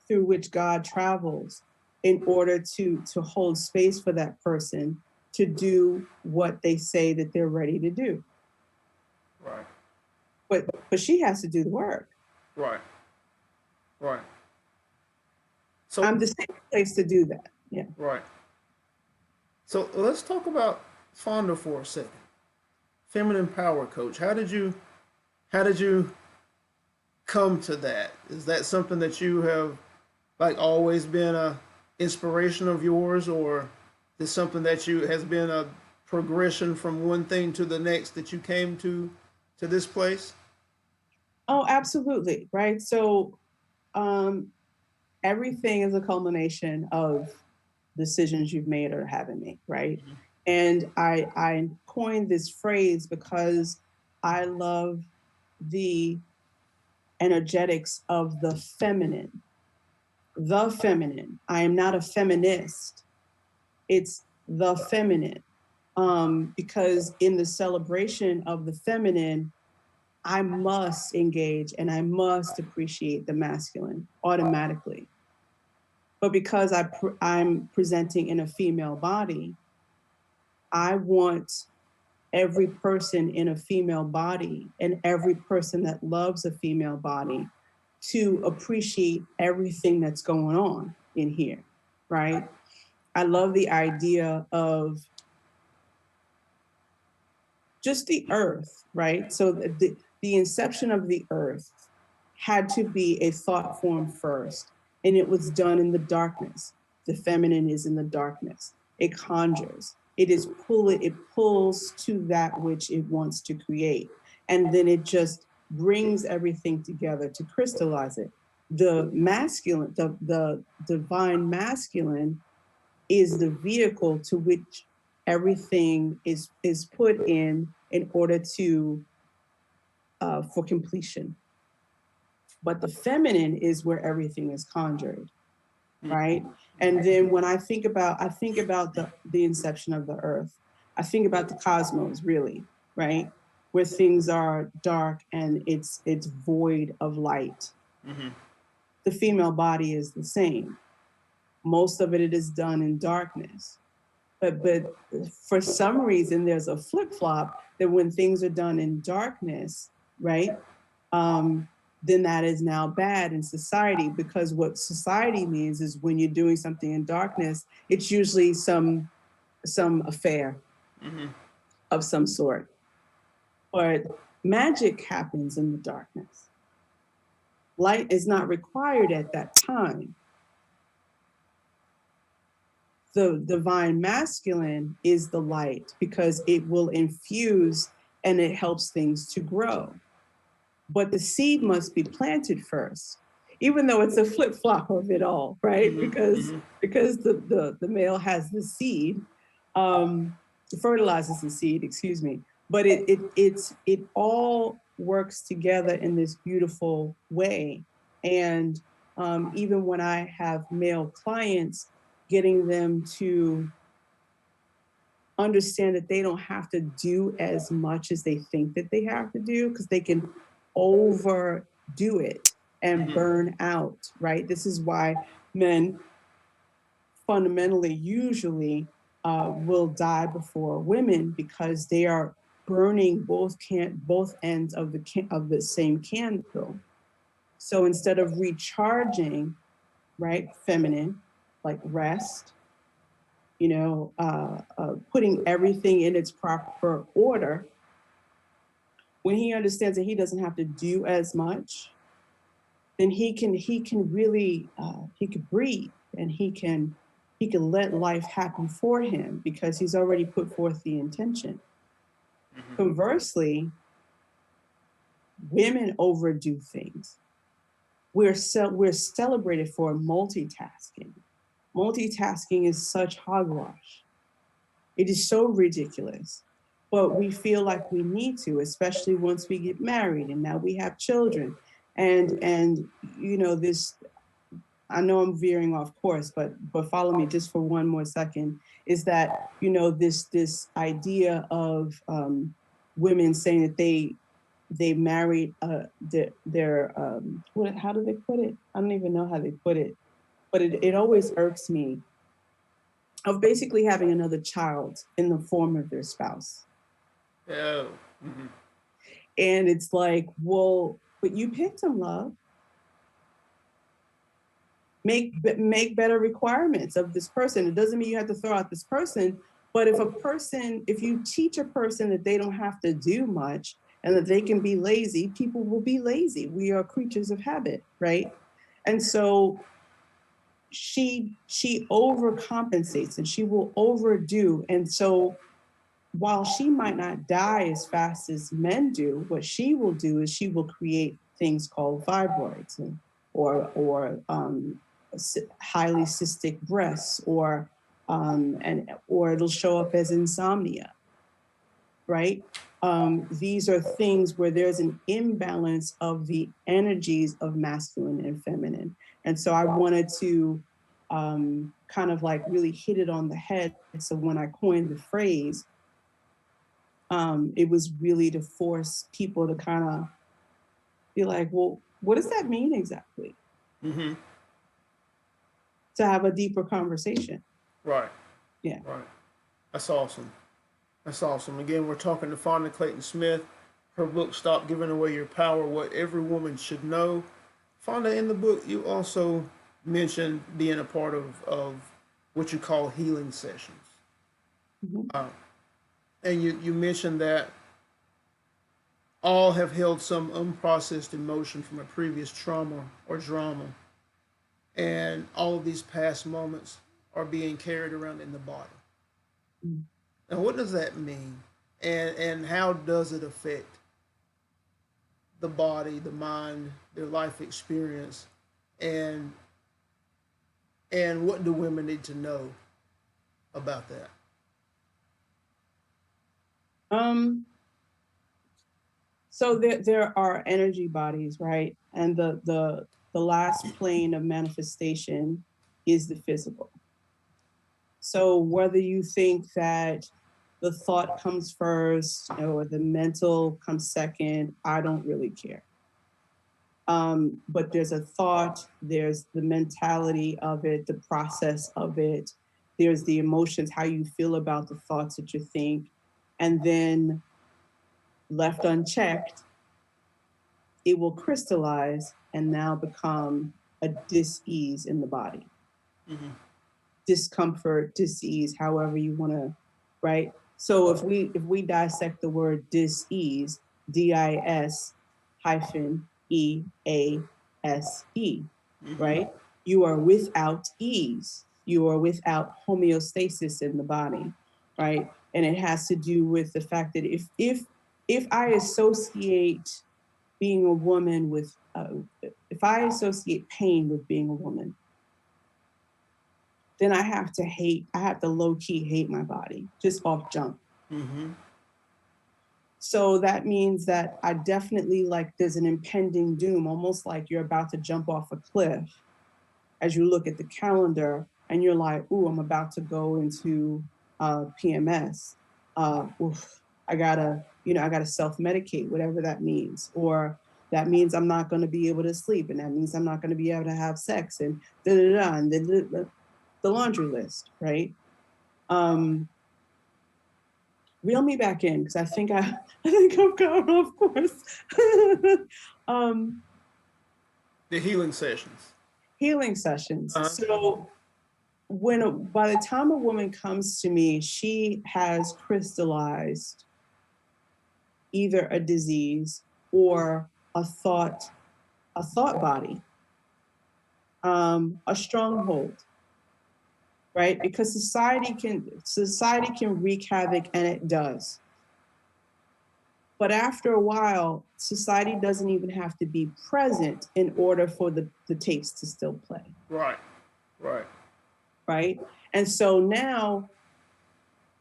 through which God travels in order to hold space for that person to do what they say that they're ready to do. Right. But she has to do the work. Right. Right. So I'm the same place to do that. Yeah. right. So let's talk about Fonda for a second. Feminine power coach. How did you come to that? Is that something that you have like always been a inspiration of yours, or is something that you has been a progression from one thing to the next that you came to this place? Oh, absolutely. Right. So um, everything is a culmination of decisions you've made or haven't made, right? And I coined this phrase because I love the energetics of the feminine. The feminine. I am not a feminist. It's the feminine. Because in the celebration of the feminine, I must engage and I must appreciate the masculine automatically. But because I'm presenting in a female body, I want every person in a female body and every person that loves a female body to appreciate everything that's going on in here, right? I love the idea of just the earth, right? So the inception of the earth had to be a thought form first, and it was done in the darkness. The feminine is in the darkness. It conjures. It pulls to that which it wants to create. And then it just brings everything together to crystallize it. The masculine, the divine masculine is the vehicle to which everything is put in order to for completion. But the feminine is where everything is conjured, right? And then when I think about the inception of the earth. I think about the cosmos, really, right? Where things are dark and it's void of light. The female body is the same. Most of it is done in darkness. But for some reason there's a flip-flop that when things are done in darkness, right? Then that is now bad in society, because what society means is when you're doing something in darkness, it's usually some affair of some sort. But magic happens in the darkness. Light is not required at that time. The divine masculine is the light because it will infuse and it helps things to grow. But the seed must be planted first, even though it's a flip-flop of it all, right? Because the male has the seed, fertilizes the seed, excuse me. But it all works together in this beautiful way. And even when I have male clients, getting them to understand that they don't have to do as much as they think that they have to do, because they can overdo it and burn out, right? This is why men fundamentally usually will die before women, because they are burning both ends of the same candle. So instead of recharging, right, feminine, like rest, putting everything in its proper order, when he understands that he doesn't have to do as much, then he can really he can breathe, and he can let life happen for him because he's already put forth the intention. Conversely, women overdo things. We're celebrated for multitasking. Multitasking is such hogwash. It is so ridiculous. But we feel like we need to, especially once we get married and now we have children. And this, I know I'm veering off course, but follow me just for one more second, is that, this idea of women saying that they married their how do they put it? I don't even know how they put it, but it always irks me, of basically having another child in the form of their spouse. Oh. And it's like, well, but you picked him, love. Make better requirements of this person. It doesn't mean you have to throw out this person, but if you teach a person that they don't have to do much and that they can be lazy, people will be lazy. We are creatures of habit, right? And so she overcompensates and she will overdo. And so while she might not die as fast as men do, what she will do is she will create things called fibroids, or highly cystic breasts, or it'll show up as insomnia, right? These are things where there's an imbalance of the energies of masculine and feminine. And so I wanted to kind of like really hit it on the head. So when I coined the phrase, it was really to force people to kind of be like, well, what does that mean exactly? To have a deeper conversation. Right. Yeah. Right. That's awesome. That's awesome. Again, we're talking to Fonda Clayton Smith. Her book, Stop Giving Away Your Power, What Every Woman Should Know. Fonda, in the book, you also mentioned being a part of what you call healing sessions. And you mentioned that all have held some unprocessed emotion from a previous trauma or drama. And all of these past moments are being carried around in the body. Now, what does that mean? And how does it affect the body, the mind, their life experience and and what do women need to know about that? Um, so there are energy bodies, right? And the last plane of manifestation is the physical. So whether you think that the thought comes first or the mental comes second, I don't really care. But there's a thought, there's the mentality of it, the process of it, there's the emotions, how you feel about the thoughts that you think, and then left unchecked, it will crystallize and now become a dis-ease in the body. Mm-hmm. Discomfort, dis-ease, however you want to, right? So if we dissect the word dis-ease, D-I-S hyphen E-A-S-E, Mm-hmm. right? You are without ease. You are without homeostasis in the body, right? And it has to do with the fact that if I associate being a woman with, if I associate pain with being a woman, then I have to low key hate my body just off jump. Mm-hmm. So that means that I definitely like there's an impending doom, almost like you're about to jump off a cliff as you look at the calendar and you're like, ooh, I'm about to go into PMS. Oof, I gotta self-medicate, whatever that means. Or that means I'm not gonna be able to sleep, and that means I'm not gonna be able to have sex, and da da da, and the laundry list, right? Um, Reel me back in because I think I think I've gone off course. um, The healing sessions. Healing sessions. Uh-huh. So by the time a woman comes to me, she has crystallized either a disease or a thought body, a stronghold, right? Because society can wreak havoc, and it does. But after a while, society doesn't even have to be present in order for the tapes to still play, Right. Right. right? And so now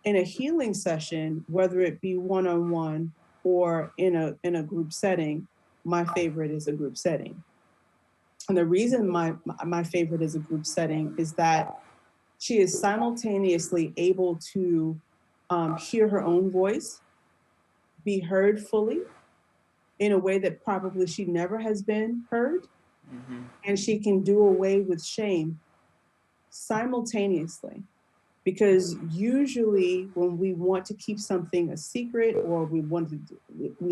in a healing session, whether it be one-on-one or in a group setting, my favorite is a group setting. And the reason my favorite is a group setting is that she is simultaneously able to hear her own voice, be heard fully in a way that probably she never has been heard, Mm-hmm. and she can do away with shame simultaneously. Because usually when we want to keep something a secret, or we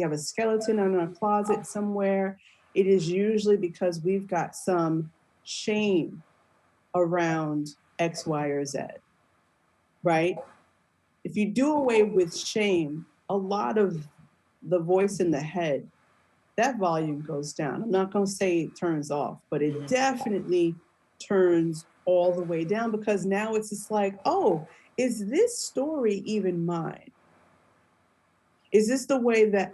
have a skeleton in our closet somewhere, it is usually because we've got some shame around X, Y, or Z, right? If you do away with shame, a lot of the voice in the head, that volume goes down. I'm not going to say it turns off, but it Mm-hmm. definitely turns all the way down, because now it's just like, oh, is this story even mine? Is this the way that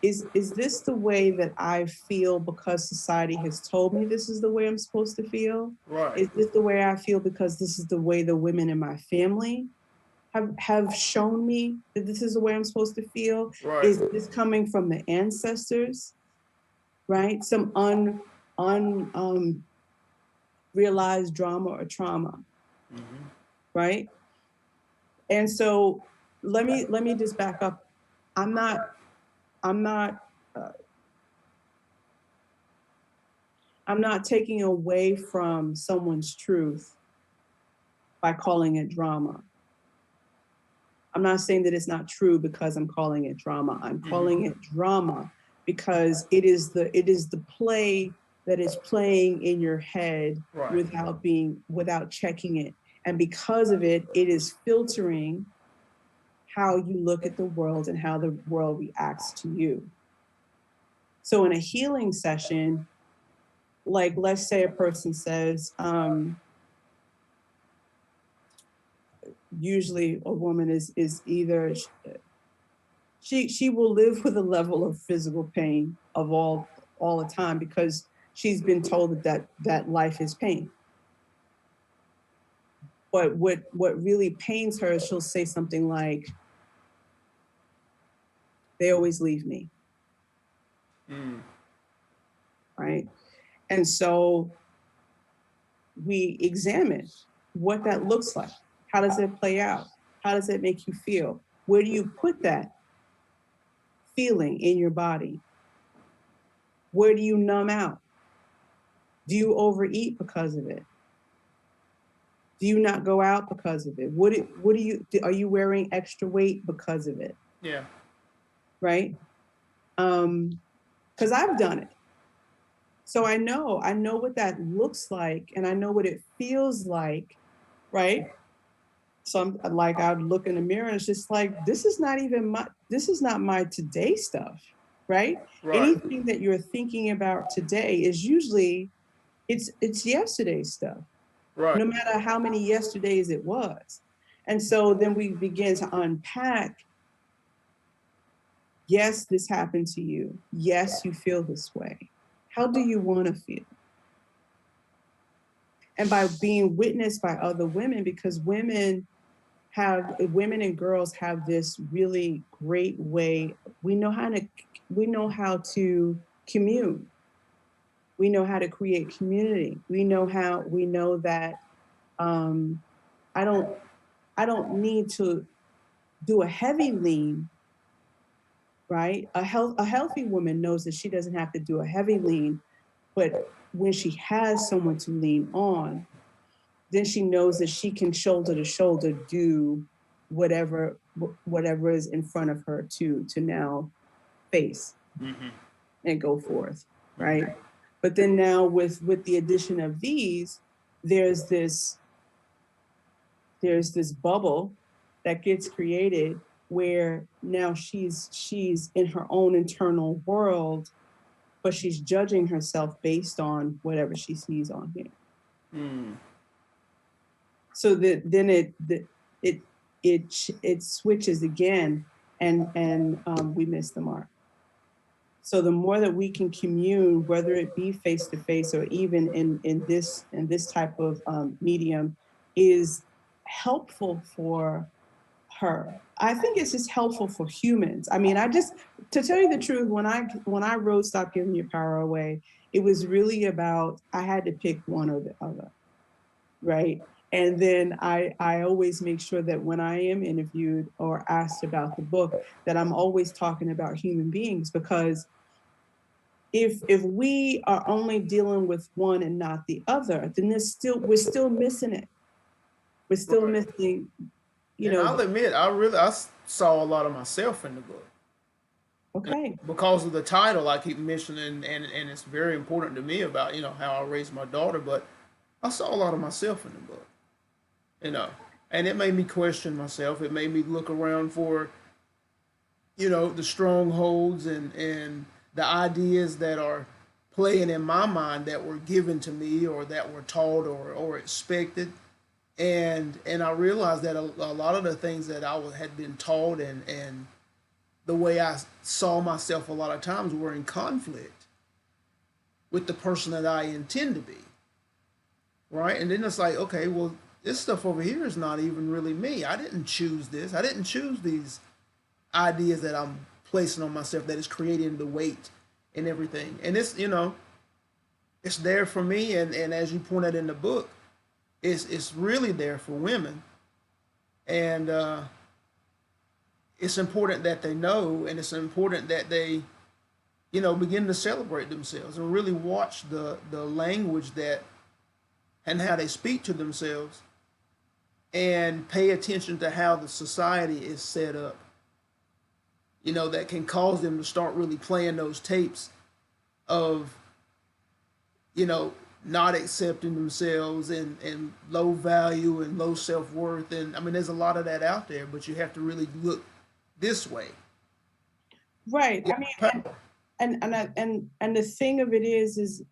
is this the way that I feel because society has told me this is the way I'm supposed to feel? Right. Is this the way I feel because this is the way the women in my family have shown me that this is the way I'm supposed to feel? Right. Is this coming from the ancestors, right? Some un realized drama or trauma, Mm-hmm. right? And so let me just back up. I'm not I'm not uh, I'm not taking away from someone's truth by calling it drama. I'm not saying that it's not true because I'm calling it drama. I'm Mm-hmm. calling it drama because it is the play that is playing in your head Right. without checking it. And because of it, it is filtering how you look at the world and how the world reacts to you. So in a healing session, like let's say a person says, usually a woman is either she will live with a level of physical pain of all the time because she's been told that life is pain. But what really pains her is she'll say something like, they always leave me. Right? And so we examine what that looks like. How does it play out? How does it make you feel? Where do you put that feeling in your body? Where do you numb out? Do you overeat because of it? Do you not go out because of it? Are you wearing extra weight because of it? Yeah. Right? Because I've done it. So I know what that looks like, and I know what it feels like, right? So I'm like, I would look in the mirror and it's just like, this is not my today stuff, right? Right. Anything that you're thinking about today is usually, it's yesterday's stuff, Right. no matter how many yesterdays it was. And so then we begin to unpack, yes, this happened to you. Yes, you feel this way. How do you want to feel? And by being witnessed by other women, because women and girls have this really great way. We know how to commune. We know how to create community. We know that I don't need to do a heavy lean, right? A healthy woman knows that she doesn't have to do a heavy lean, but when she has someone to lean on, then she knows that she can shoulder to shoulder do whatever is in front of her to now face and go forth, right? But then now with the addition of these, there's this bubble that gets created where now she's in her own internal world, but she's judging herself based on whatever she sees on here. So that then it switches again, and we miss the mark. So the more that we can commune, whether it be face to face or even in this type of medium, is helpful for her. I think it's just helpful for humans. I mean, to tell you the truth, when I wrote Stop Giving Your Power Away, it was really about, I had to pick one or the other, right? And then I always make sure that when I am interviewed or asked about the book, that I'm always talking about human beings, because if we are only dealing with one and not the other, then we're still missing it. We're still missing, I'll admit, I saw a lot of myself in the book. Okay. Because of the title, I keep mentioning, and it's very important to me about how I raised my daughter. But I saw a lot of myself in the book, and it made me question myself. It made me look around for, the strongholds and the ideas that are playing in my mind that were given to me or that were taught or expected. And I realized that a lot of the things that had been taught and the way I saw myself a lot of times were in conflict with the person that I intend to be. Right? And then it's like, okay, well, this stuff over here is not even really me. I didn't choose this. I didn't choose these ideas that I'm placing on myself that is creating the weight and everything. And it's, it's there for me. And as you pointed in the book, it's really there for women. And it's important that they know, and it's important that they, begin to celebrate themselves and really watch the language that and how they speak to themselves, and pay attention to how the society is set up. That can cause them to start really playing those tapes of, not accepting themselves and low value and low self-worth. And I mean, there's a lot of that out there, but you have to really look this way. Right. I mean, and the thing of it is,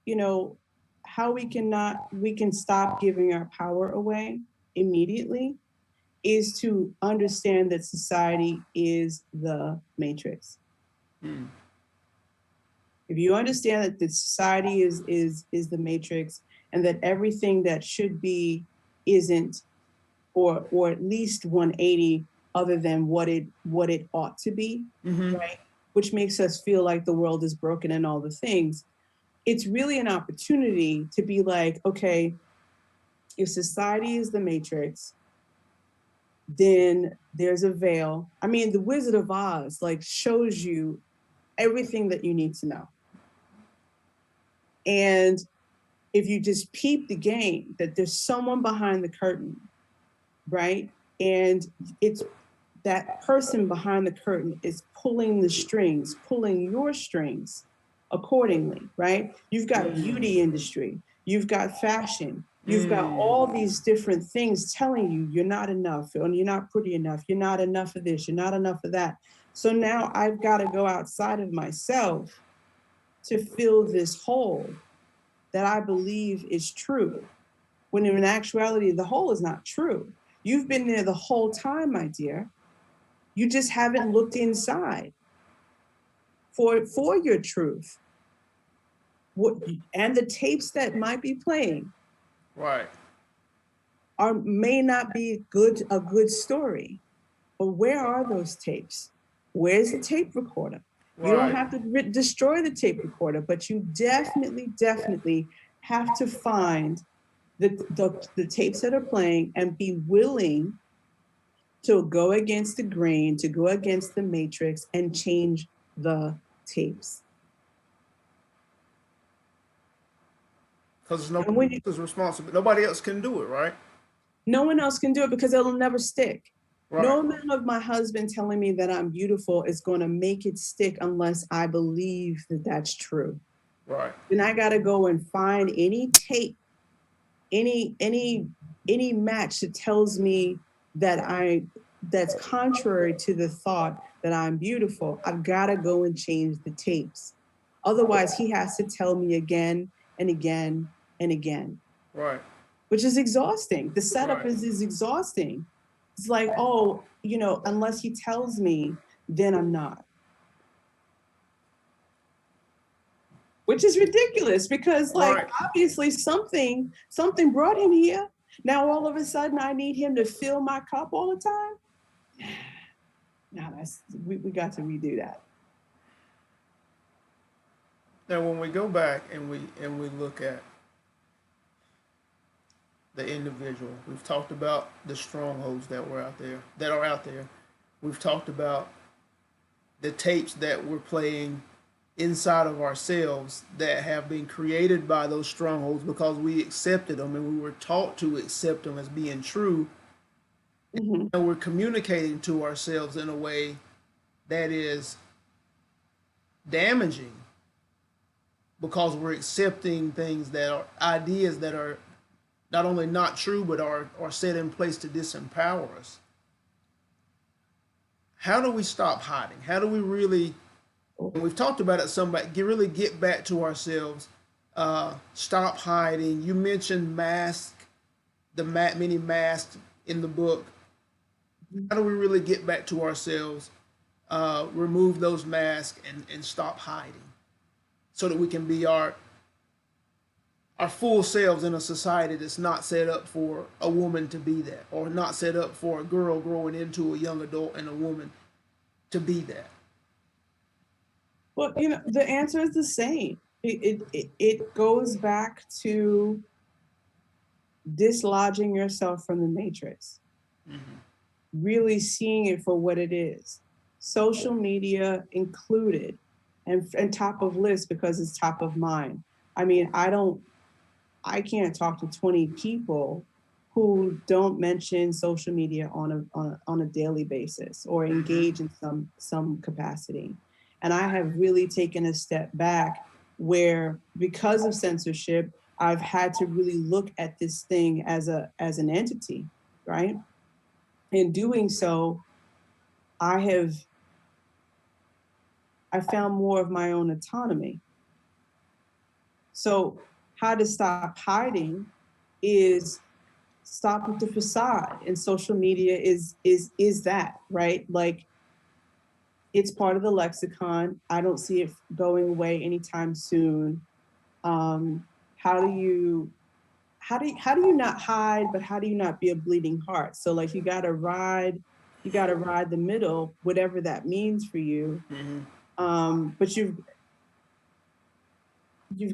how we can stop giving our power away immediately is to understand that society is the matrix. If you understand that the society is the matrix, and that everything that should be isn't, or at least 180 other than what it ought to be, right? Which makes us feel like the world is broken and all the things. It's really an opportunity to be like, okay, if society is the matrix, then there's a veil. I mean, the Wizard of Oz like shows you everything that you need to know. And if you just peep the game, that there's someone behind the curtain, right? And it's that person behind the curtain is pulling the strings, pulling your strings accordingly, right? You've got beauty industry, you've got fashion, you've got all these different things telling you you're not enough, or you're not pretty enough, you're not enough of this, you're not enough of that. So now I've got to go outside of myself to fill this hole that I believe is true, when in actuality, the hole is not true. You've been there the whole time, my dear. You just haven't looked inside for your truth. And the tapes that might be playing, Right. may not be a good story. But where are those tapes? Where's the tape recorder? You don't Right. have to destroy the tape recorder, but you definitely have to find the tapes that are playing and be willing to go against the grain, to go against the matrix and change the tapes. Because And when nobody's responsible. Nobody else can do it, right? no one else can do it because it'll never stick. Right. No amount of my husband telling me that I'm beautiful is going to make it stick unless I believe that that's true. Right. Then I got to go and find any tape, any match that tells me that's contrary to the thought that I'm beautiful. I've got to go and change the tapes. Otherwise, he has to tell me again and again and again. Right. Which is exhausting. The setup Right. is exhausting. It's like, oh, unless he tells me, then I'm not. Which is ridiculous because, like, Right. obviously something brought him here. Now all of a sudden I need him to fill my cup all the time. Now we got to redo that. Now, when we go back and we look at the individual, we've talked about the strongholds that are out there. We've talked about the tapes that we're playing inside of ourselves that have been created by those strongholds because we accepted them and we were taught to accept them as being true. Mm-hmm. And we're communicating to ourselves in a way that is damaging because we're accepting things that are ideas that are not only not true but are set in place to disempower us. How do we stop hiding? How do we really, and we've talked about it some, but really get back to ourselves, stop hiding? You mentioned many masks in the book. How do we really get back to ourselves, remove those masks and stop hiding so that we can be our full selves in a society that's not set up for a woman to be that, or not set up for a girl growing into a young adult and a woman to be that? Well, the answer is the same. It goes back to dislodging yourself from the matrix, really seeing it for what it is. Social media included, and top of list because it's top of mind. I mean, I can't talk to 20 people who don't mention social media on a daily basis or engage in some capacity. And I have really taken a step back where, because of censorship, I've had to really look at this thing as an entity, right? In doing so, I found more of my own autonomy. So how to stop hiding is stop with the facade, and social media is that, right? Like, It's part of the lexicon. I don't see it going away anytime soon. How do you not hide, but how do you not be a bleeding heart? So like you gotta ride the middle, whatever that means for you. But you've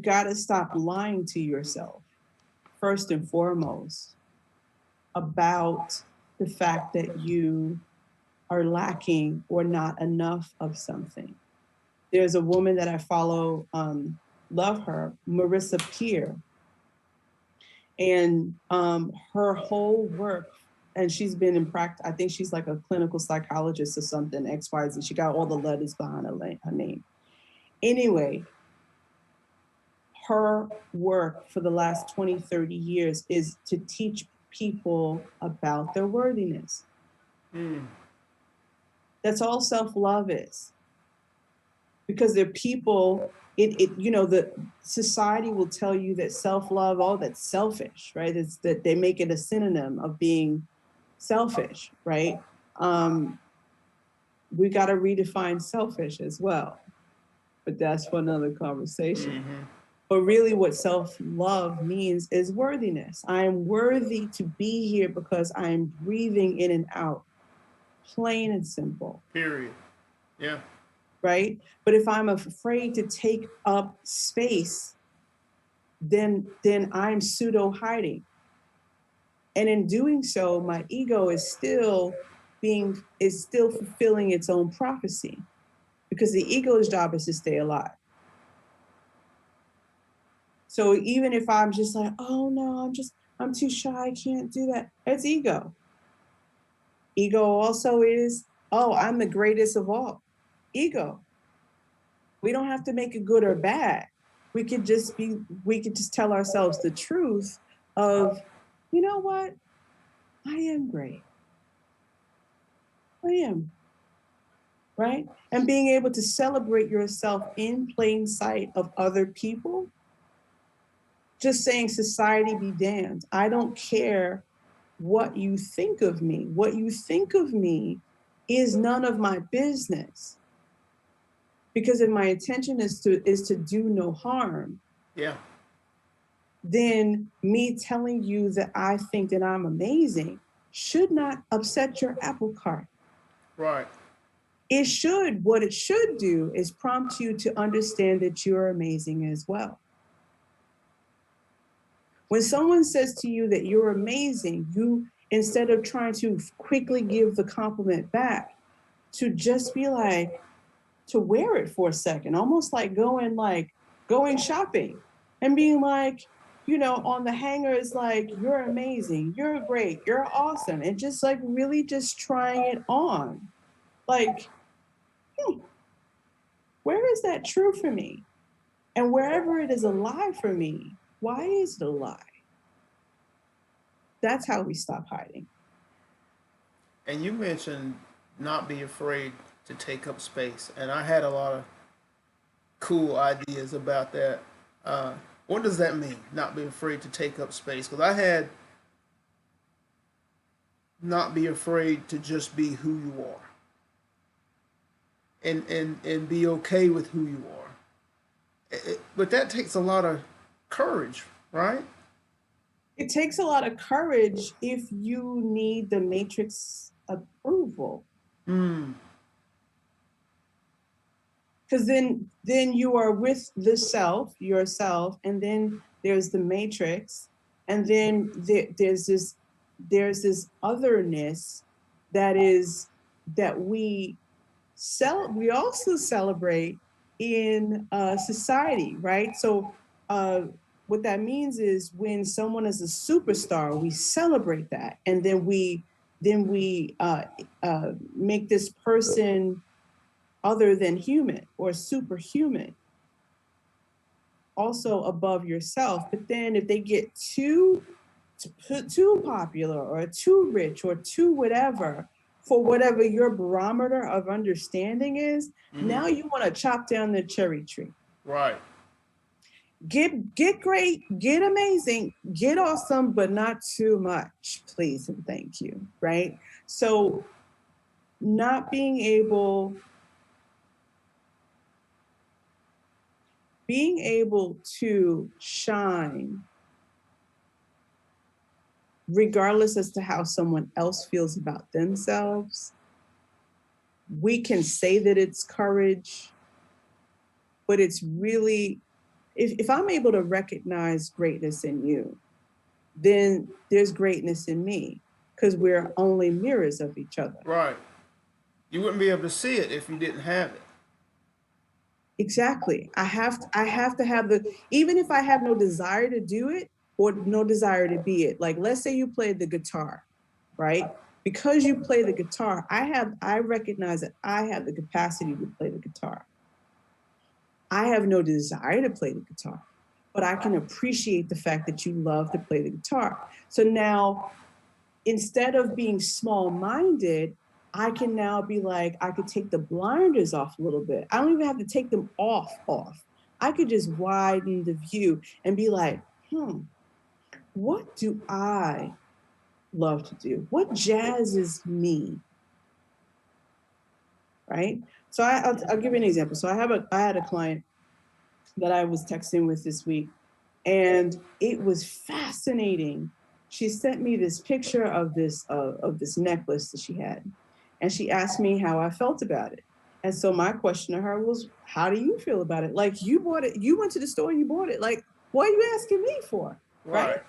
got to stop lying to yourself first and foremost about the fact that you are lacking or not enough of something. There's a woman that I follow, love her, Marissa Peer, and her whole work, and she's been in practice, I think she's like a clinical psychologist or something, XYZ. She got all the letters behind her name. Anyway, her work for the last 20, 30 years is to teach people about their worthiness. That's all self-love is. Because they're people, the society will tell you that self-love, oh, that's selfish, right? It's that they make it a synonym of being selfish, right? We got to redefine selfish as well, but that's for another conversation. But really what self-love means is worthiness. I am worthy to be here because I am breathing in and out, plain and simple. Period. Yeah. Right? But if I'm afraid to take up space, then I'm pseudo hiding. And in doing so, my ego is still fulfilling its own prophecy, because the ego's job is to stay alive. So even if I'm just like, oh no, I'm too shy, I can't do that. That's ego. Ego also is, oh, I'm the greatest of all. Ego. We don't have to make it good or bad. We could just tell ourselves the truth of, you know what? I am great. I am. Right? And being able to celebrate yourself in plain sight of other people. Just saying, society be damned. I don't care what you think of me. What you think of me is none of my business. Because if my intention is to do no harm, yeah, then me telling you that I think that I'm amazing should not upset your apple cart. Right. What it should do is prompt you to understand that you're amazing as well. When someone says to you that you're amazing, you, instead of trying to quickly give the compliment back, to just be like, to wear it for a second, almost like going shopping and being like, on the hanger is like, you're amazing, you're great, you're awesome. And just like really just trying it on. Like, where is that true for me? And wherever it is a lie for me, why is it a lie? That's how we stop hiding. And you mentioned not be afraid to take up space, and I had a lot of cool ideas about that. What does that mean? Not be afraid to take up space? Because I had not be afraid to just be who you are, and be okay with who you are. But that takes a lot of courage, right? It takes a lot of courage if you need the matrix approval. Because then you are with the yourself, and then there's the matrix, and then there's this otherness that we also celebrate in society, right? So what that means is when someone is a superstar, we celebrate that, and then we make this person other than human or superhuman, also above yourself. But then if they get too popular or too rich or too whatever, for whatever your barometer of understanding is, now you want to chop down the cherry tree. Right. Get great, get amazing, get awesome, but not too much, please and thank you, right? So not being able being able to shine regardless as to how someone else feels about themselves, we can say that it's courage, but it's really, if I'm able to recognize greatness in you, then there's greatness in me, because we're only mirrors of each other. Right. You wouldn't be able to see it if you didn't have it. Exactly. I have to have the, even if I have no desire to do it or no desire to be it. Like, let's say you played the guitar, right? Because you play the guitar, I recognize that I have the capacity to play the guitar. I have no desire to play the guitar, but I can appreciate the fact that you love to play the guitar. So now, instead of being small-minded, I can now be like, I could take the blinders off a little bit. I don't even have to take them off. I could just widen the view and be like, what do I love to do? What jazzes me? Right? So I'll give you an example. So I had a client that I was texting with this week, and it was fascinating. She sent me this picture of this necklace that she had, and she asked me how I felt about it. And so my question to her was, how do you feel about it? Like, you bought it, you went to the store and you bought it. Like, what are you asking me for? Right?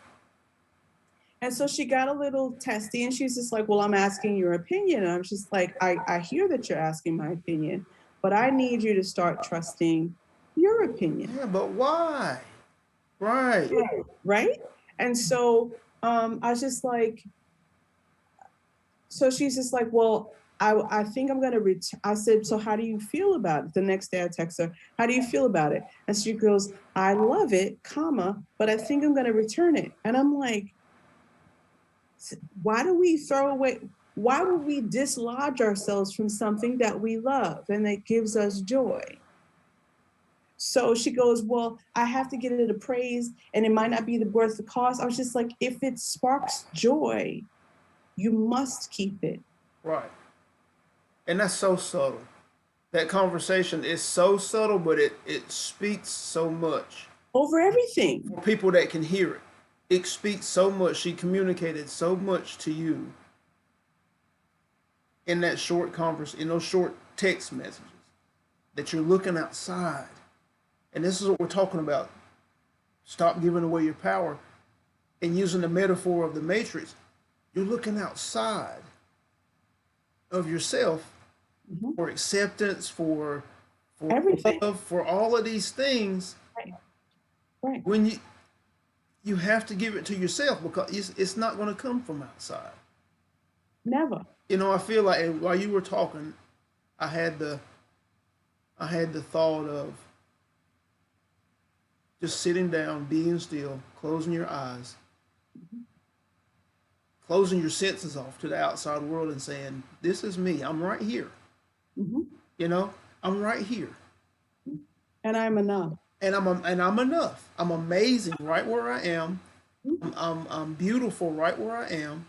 And so she got a little testy, and she's just like, well, I'm asking your opinion. And I'm just like, I hear that you're asking my opinion, but I need you to start trusting your opinion. Yeah, but why? Right. Right? And so I was just like, so she's just like, well, I think I'm gonna I said, so how do you feel about it? The next day I text her, how do you feel about it? And she goes, I love it, comma, but I think I'm gonna return it. And I'm like, why do we throw away, why would we dislodge ourselves from something that we love and that gives us joy? So she goes, well, I have to get it appraised and it might not be worth the cost. I was just like, if it sparks joy, you must keep it. Right. And that's so subtle. That conversation is so subtle, but it speaks so much. Over everything. For people that can hear it. It speaks so much. She communicated so much to you in that short conversation, in those short text messages, that you're looking outside. And this is what we're talking about. Stop giving away your power. And using the metaphor of the Matrix, you're looking outside of yourself for acceptance, for everything, love, for all of these things. Right. When you have to give it to yourself, because it's not going to come from outside. Never. You know, I feel like while you were talking, I had the thought of just sitting down, being still, closing your eyes, closing your senses off to the outside world and saying, this is me. I'm right here. You know, I'm right here. And I'm enough. And I'm enough. I'm amazing right where I am. I'm beautiful right where I am.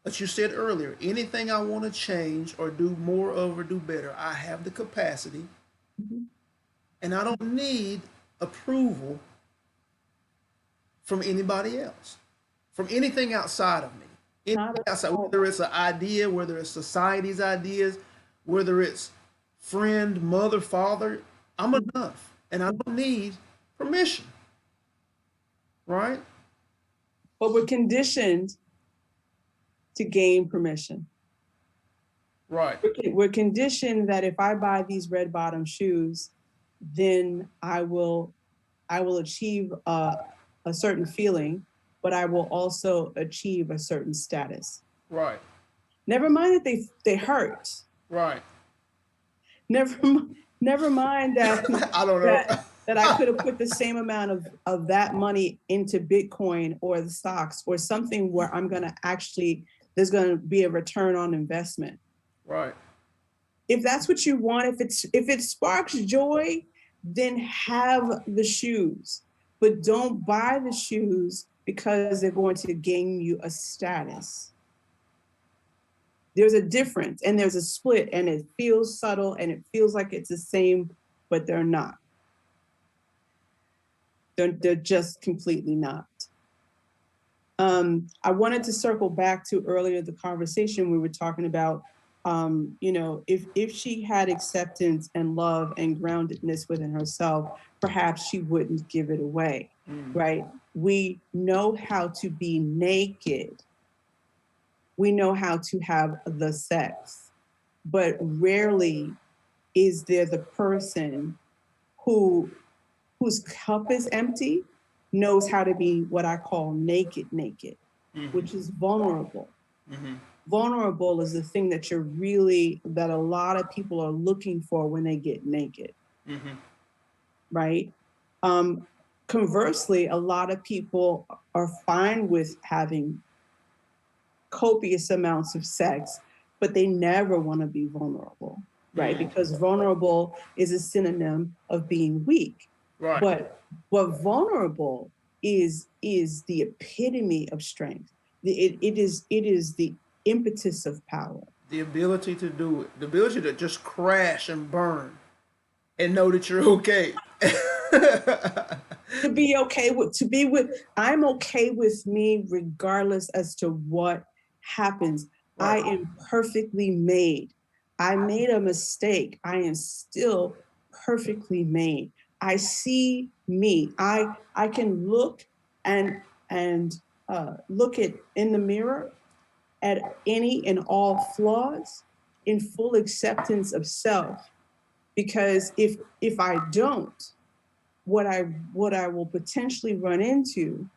But you said earlier, anything I want to change or do more of or do better, I have the capacity. And I don't need approval from anybody else, from anything outside of me. Anything outside, whether it's an idea, whether it's society's ideas, whether it's friend, mother, father, I'm enough. And I don't need permission. Right? But we're conditioned to gain permission. Right. We're conditioned that if I buy these red bottom shoes, then I will achieve a certain feeling, but I will also achieve a certain status. Right. Never mind that they hurt. Right. Never mind that I don't know. that I could have put the same amount of that money into Bitcoin or the stocks or something where I'm gonna actually, there's gonna be a return on investment. Right. If that's what you want, if it sparks joy, then have the shoes, but don't buy the shoes because they're going to gain you a status. There's a difference and there's a split, and it feels subtle and it feels like it's the same, but they're not. They're just completely not. I wanted to circle back to earlier the conversation we were talking about, if she had acceptance and love and groundedness within herself, perhaps she wouldn't give it away, right? We know how to be naked. We know how to have the sex, but rarely is there the person whose cup is empty, knows how to be what I call naked, which is vulnerable. Vulnerable is the thing that that a lot of people are looking for when they get naked, right? Conversely, a lot of people are fine with having copious amounts of sex, but they never want to be vulnerable, right? Because vulnerable is a synonym of being weak. Right. But vulnerable is the epitome of strength. It is the impetus of power. The ability to do it, the ability to just crash and burn and know that you're okay. To be okay I'm okay with me regardless as to what happens. Right. I am perfectly made. I made a mistake. I am still perfectly made. I see me. I can look and look at in the mirror at any and all flaws in full acceptance of self. Because if I don't, what I will potentially run into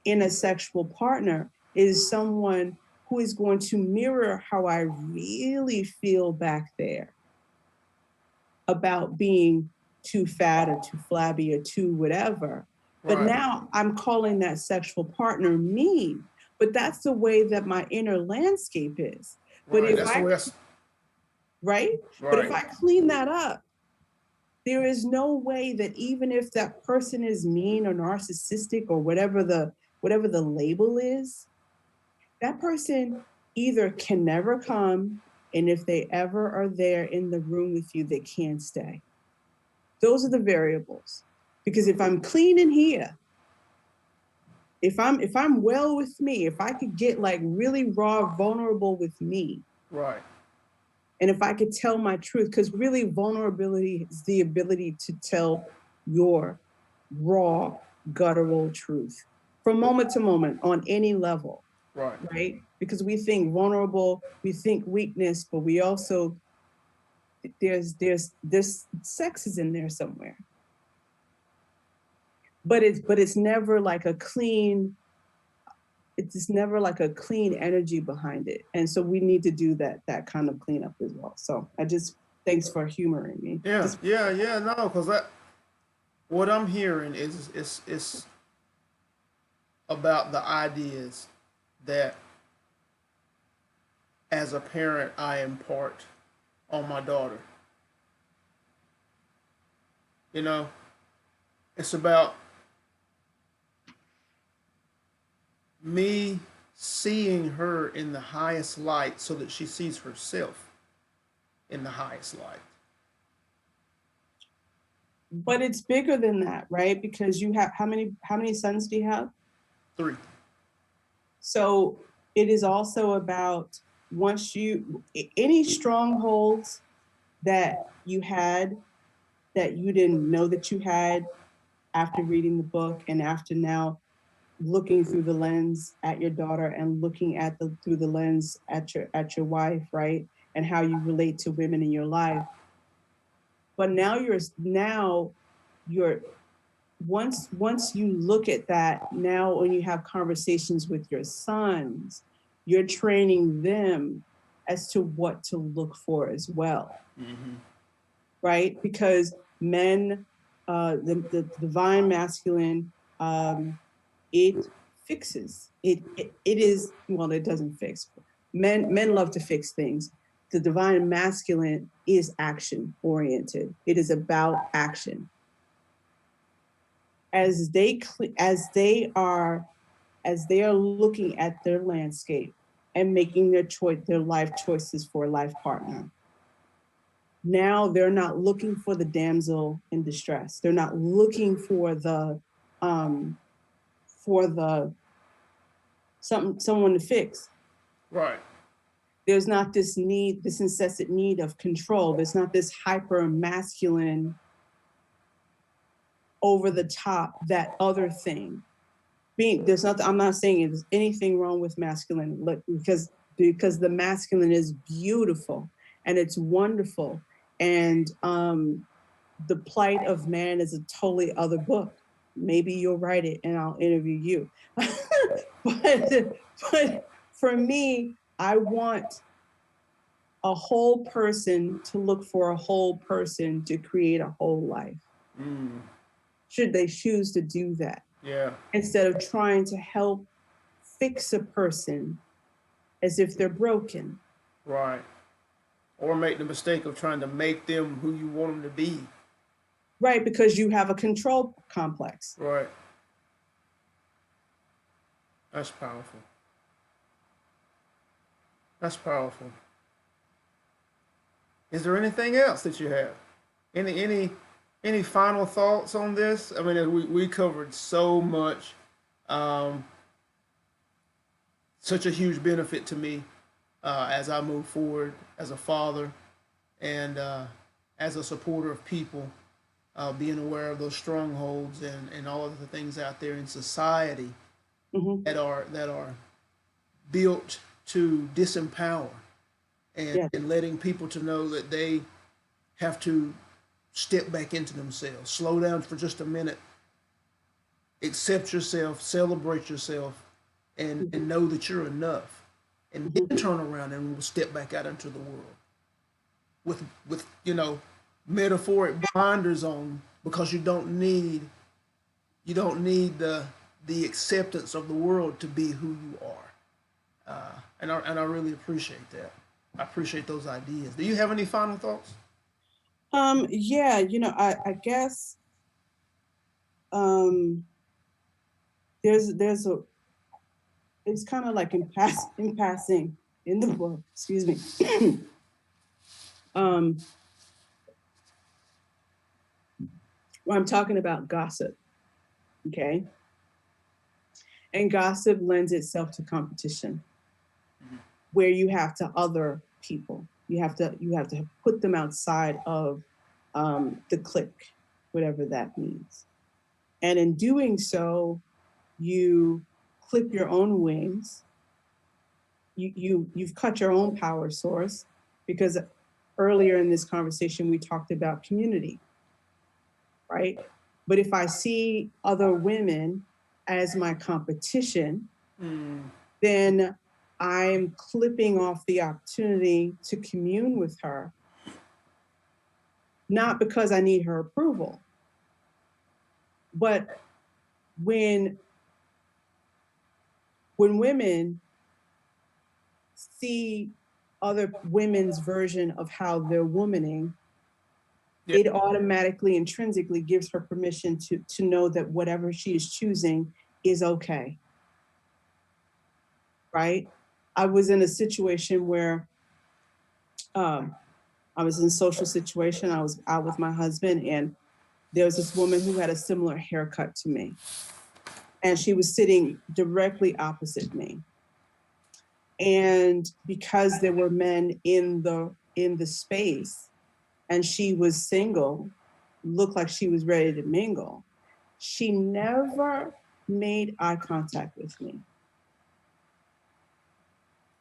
in a sexual partner is someone who is going to mirror how I really feel back there about being too fat or too flabby or too whatever. But Right. now I'm calling that sexual partner mean. But that's the way that my inner landscape is. But Right. if That's I, the way that's right? But if right. I clean that up, there is no way that even if that person is mean or narcissistic or whatever the label is, that person either can never come, and if they ever are there in the room with you, they can't stay. Those are the variables. Because if I'm clean in here, if I'm well with me, if I could get like really raw, vulnerable with me, Right. and if I could tell my truth, because really vulnerability is the ability to tell your raw, guttural truth from moment to moment on any level, Right. right? Because we think vulnerable, we think weakness, but we also, there's this sex is in there somewhere. But it's never like a clean, it's never like a clean energy behind it. And so we need to do that kind of cleanup as well. So thanks for humoring me. Yeah. Just Yeah. No, because what I'm hearing is about the ideas that as a parent I impart on my daughter. You know, it's about me seeing her in the highest light so that she sees herself in the highest light. but it's bigger than that, right? Because you have how many sons do you have? 3. So it is also about once any strongholds that you had that you didn't know that you had after reading the book and after now looking through the lens at your daughter and looking through the lens at your wife, right? And how you relate to women in your life. But now you're once you look at that, now when you have conversations with your sons, you're training them as to what to look for as well, right? Because men, the divine masculine, it fixes. It is, well, it doesn't fix. Men love to fix things. The divine masculine is action oriented. It is about action. As they are looking at their landscape and making their life choices for a life partner. Now they're not looking for the damsel in distress. They're not looking for the for someone to fix. Right. There's not this need, this incessant need of control. There's not this hyper masculine, over the top, that other thing. There's nothing, I'm not saying there's anything wrong with masculine, look, because the masculine is beautiful and it's wonderful. And the plight of man is a totally other book. Maybe you'll write it and I'll interview you. but for me, I want a whole person to look for a whole person to create a whole life. Should they choose to do that? Yeah. Instead of trying to help fix a person as if they're broken. Right. Or make the mistake of trying to make them who you want them to be. Right, because you have a control complex. Right. That's powerful. That's powerful. Is there anything else that you have? Any final thoughts on this? I mean, we covered so much. Such a huge benefit to me as I move forward as a father and as a supporter of people, being aware of those strongholds and all of the things out there in society that are built to disempower and letting people to know that they have to step back into themselves, slow down for just a minute, accept yourself, celebrate yourself, and know that you're enough, and then turn around and step back out into the world with metaphoric blinders on, because you don't need the acceptance of the world to be who you are, and I really appreciate that. I appreciate those ideas. Do you have any final thoughts? Yeah, I guess there's a, it's kind of like in passing in the book, excuse me. When I'm talking about gossip, okay? And gossip lends itself to competition, where you have to other people. You have to put them outside of the clique, whatever that means. And in doing so, you clip your own wings. You've cut your own power source, because earlier in this conversation we talked about community, right? But if I see other women as my competition, then I'm clipping off the opportunity to commune with her, not because I need her approval, but when women see other women's version of how they're womaning, it automatically, intrinsically gives her permission to know that whatever she is choosing is okay, right? I was in a situation where I was in a social situation. I was out with my husband, and there was this woman who had a similar haircut to me, and she was sitting directly opposite me. And because there were men in the space, and she was single, looked like she was ready to mingle, she never made eye contact with me.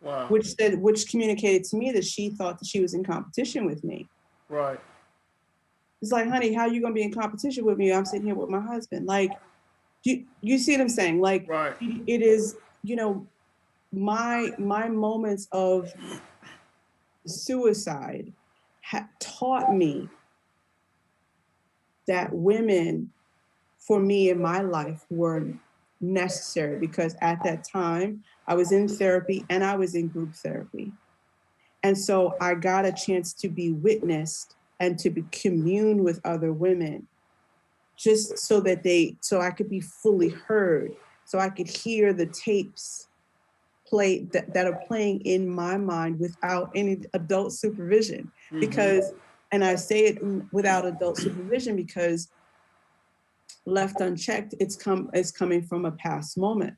Wow. Which communicated to me that she thought that she was in competition with me. Right. It's like, honey, how are you gonna be in competition with me? I'm sitting here with my husband. Like, you see what I'm saying? Like, right. It is, my moments of suicide taught me that women, for me in my life, were necessary, because at that time I was in therapy and I was in group therapy. And so I got a chance to be witnessed and to commune with other women, just so I could be fully heard, so I could hear the tapes play that are playing in my mind without any adult supervision. Because, and I say it without adult supervision, because left unchecked, it's coming from a past moment.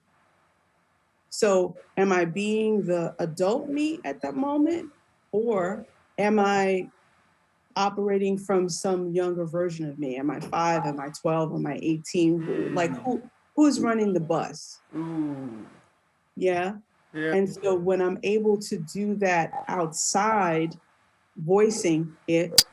So am I being the adult me at that moment, or am I operating from some younger version of me? Am I 5? Am I 12? Am I 18? Like who's running the bus? Ooh. Yeah. Yeah. And so when I'm able to do that outside, voicing it,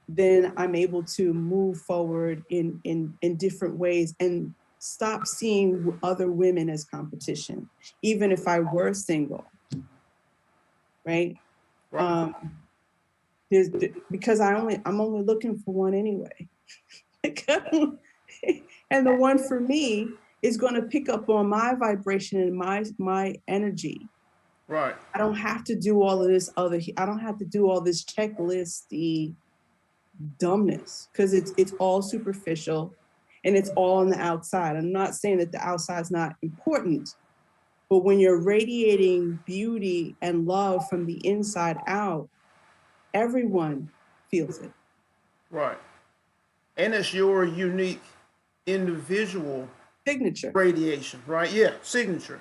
then I'm able to move forward in different ways and stop seeing other women as competition, even if I were single, right? Right. Because I'm only looking for one anyway. And the one for me is going to pick up on my vibration and my energy. Right. I don't have to do all of this I don't have to do all this checklisty dumbness, because it's all superficial and it's all on the outside. I'm not saying that the outside's not important, but when you're radiating beauty and love from the inside out, everyone feels it. Right. And it's your unique individual Signature. radiation, right? Yeah, signature.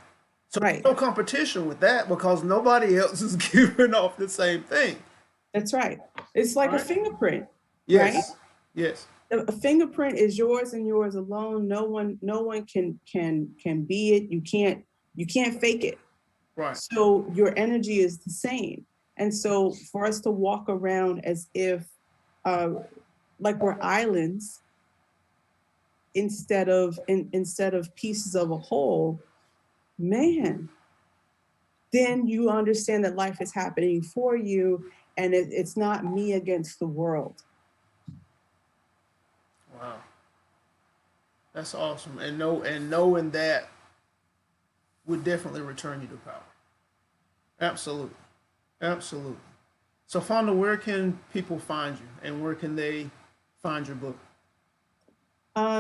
So Right. no competition with that because nobody else is giving off the same thing. That's right. It's like a Right. fingerprint, right? Yes. Yes. A fingerprint is yours and yours alone. No one can be it. You can't fake it. Right. So your energy is the same. And so for us to walk around as if like we're islands instead of pieces of a whole, man, then you understand that life is happening for you, and it's not me against the world. Wow. That's awesome. And knowing that would definitely return you to power. Absolutely. Absolutely. So Fonda, where can people find you and where can they find your book?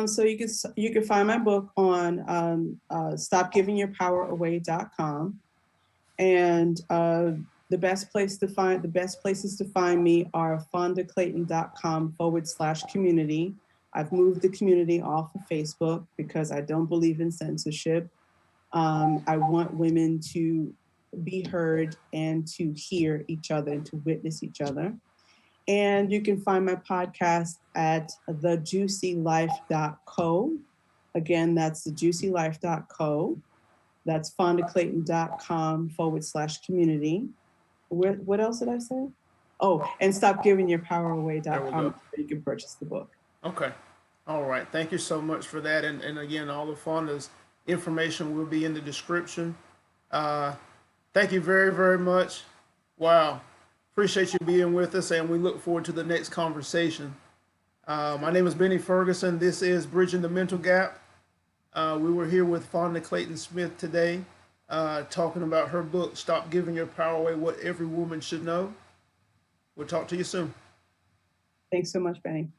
So you can find my book on stopgivingyourpoweraway.com, and the best places to find me are fondaclayton.com/community. I've moved the community off of Facebook because I don't believe in censorship. I want women to be heard and to hear each other and to witness each other. And you can find my podcast at thejuicylife.co. Again, that's thejuicylife.co. That's fondaclayton.com/community. What else did I say? Oh, and stopgivingyourpoweraway.com, where you can purchase the book. Okay. All right. Thank you so much for that. And again, all of Fonda's information will be in the description. Thank you very, very much. Wow. Appreciate you being with us, and we look forward to the next conversation. My name is Benny Ferguson. This is Bridging the Mental Gap. We were here with Fonda Clayton Smith today, talking about her book, Stop Giving Your Power Away, What Every Woman Should Know. We'll talk to you soon. Thanks so much, Benny.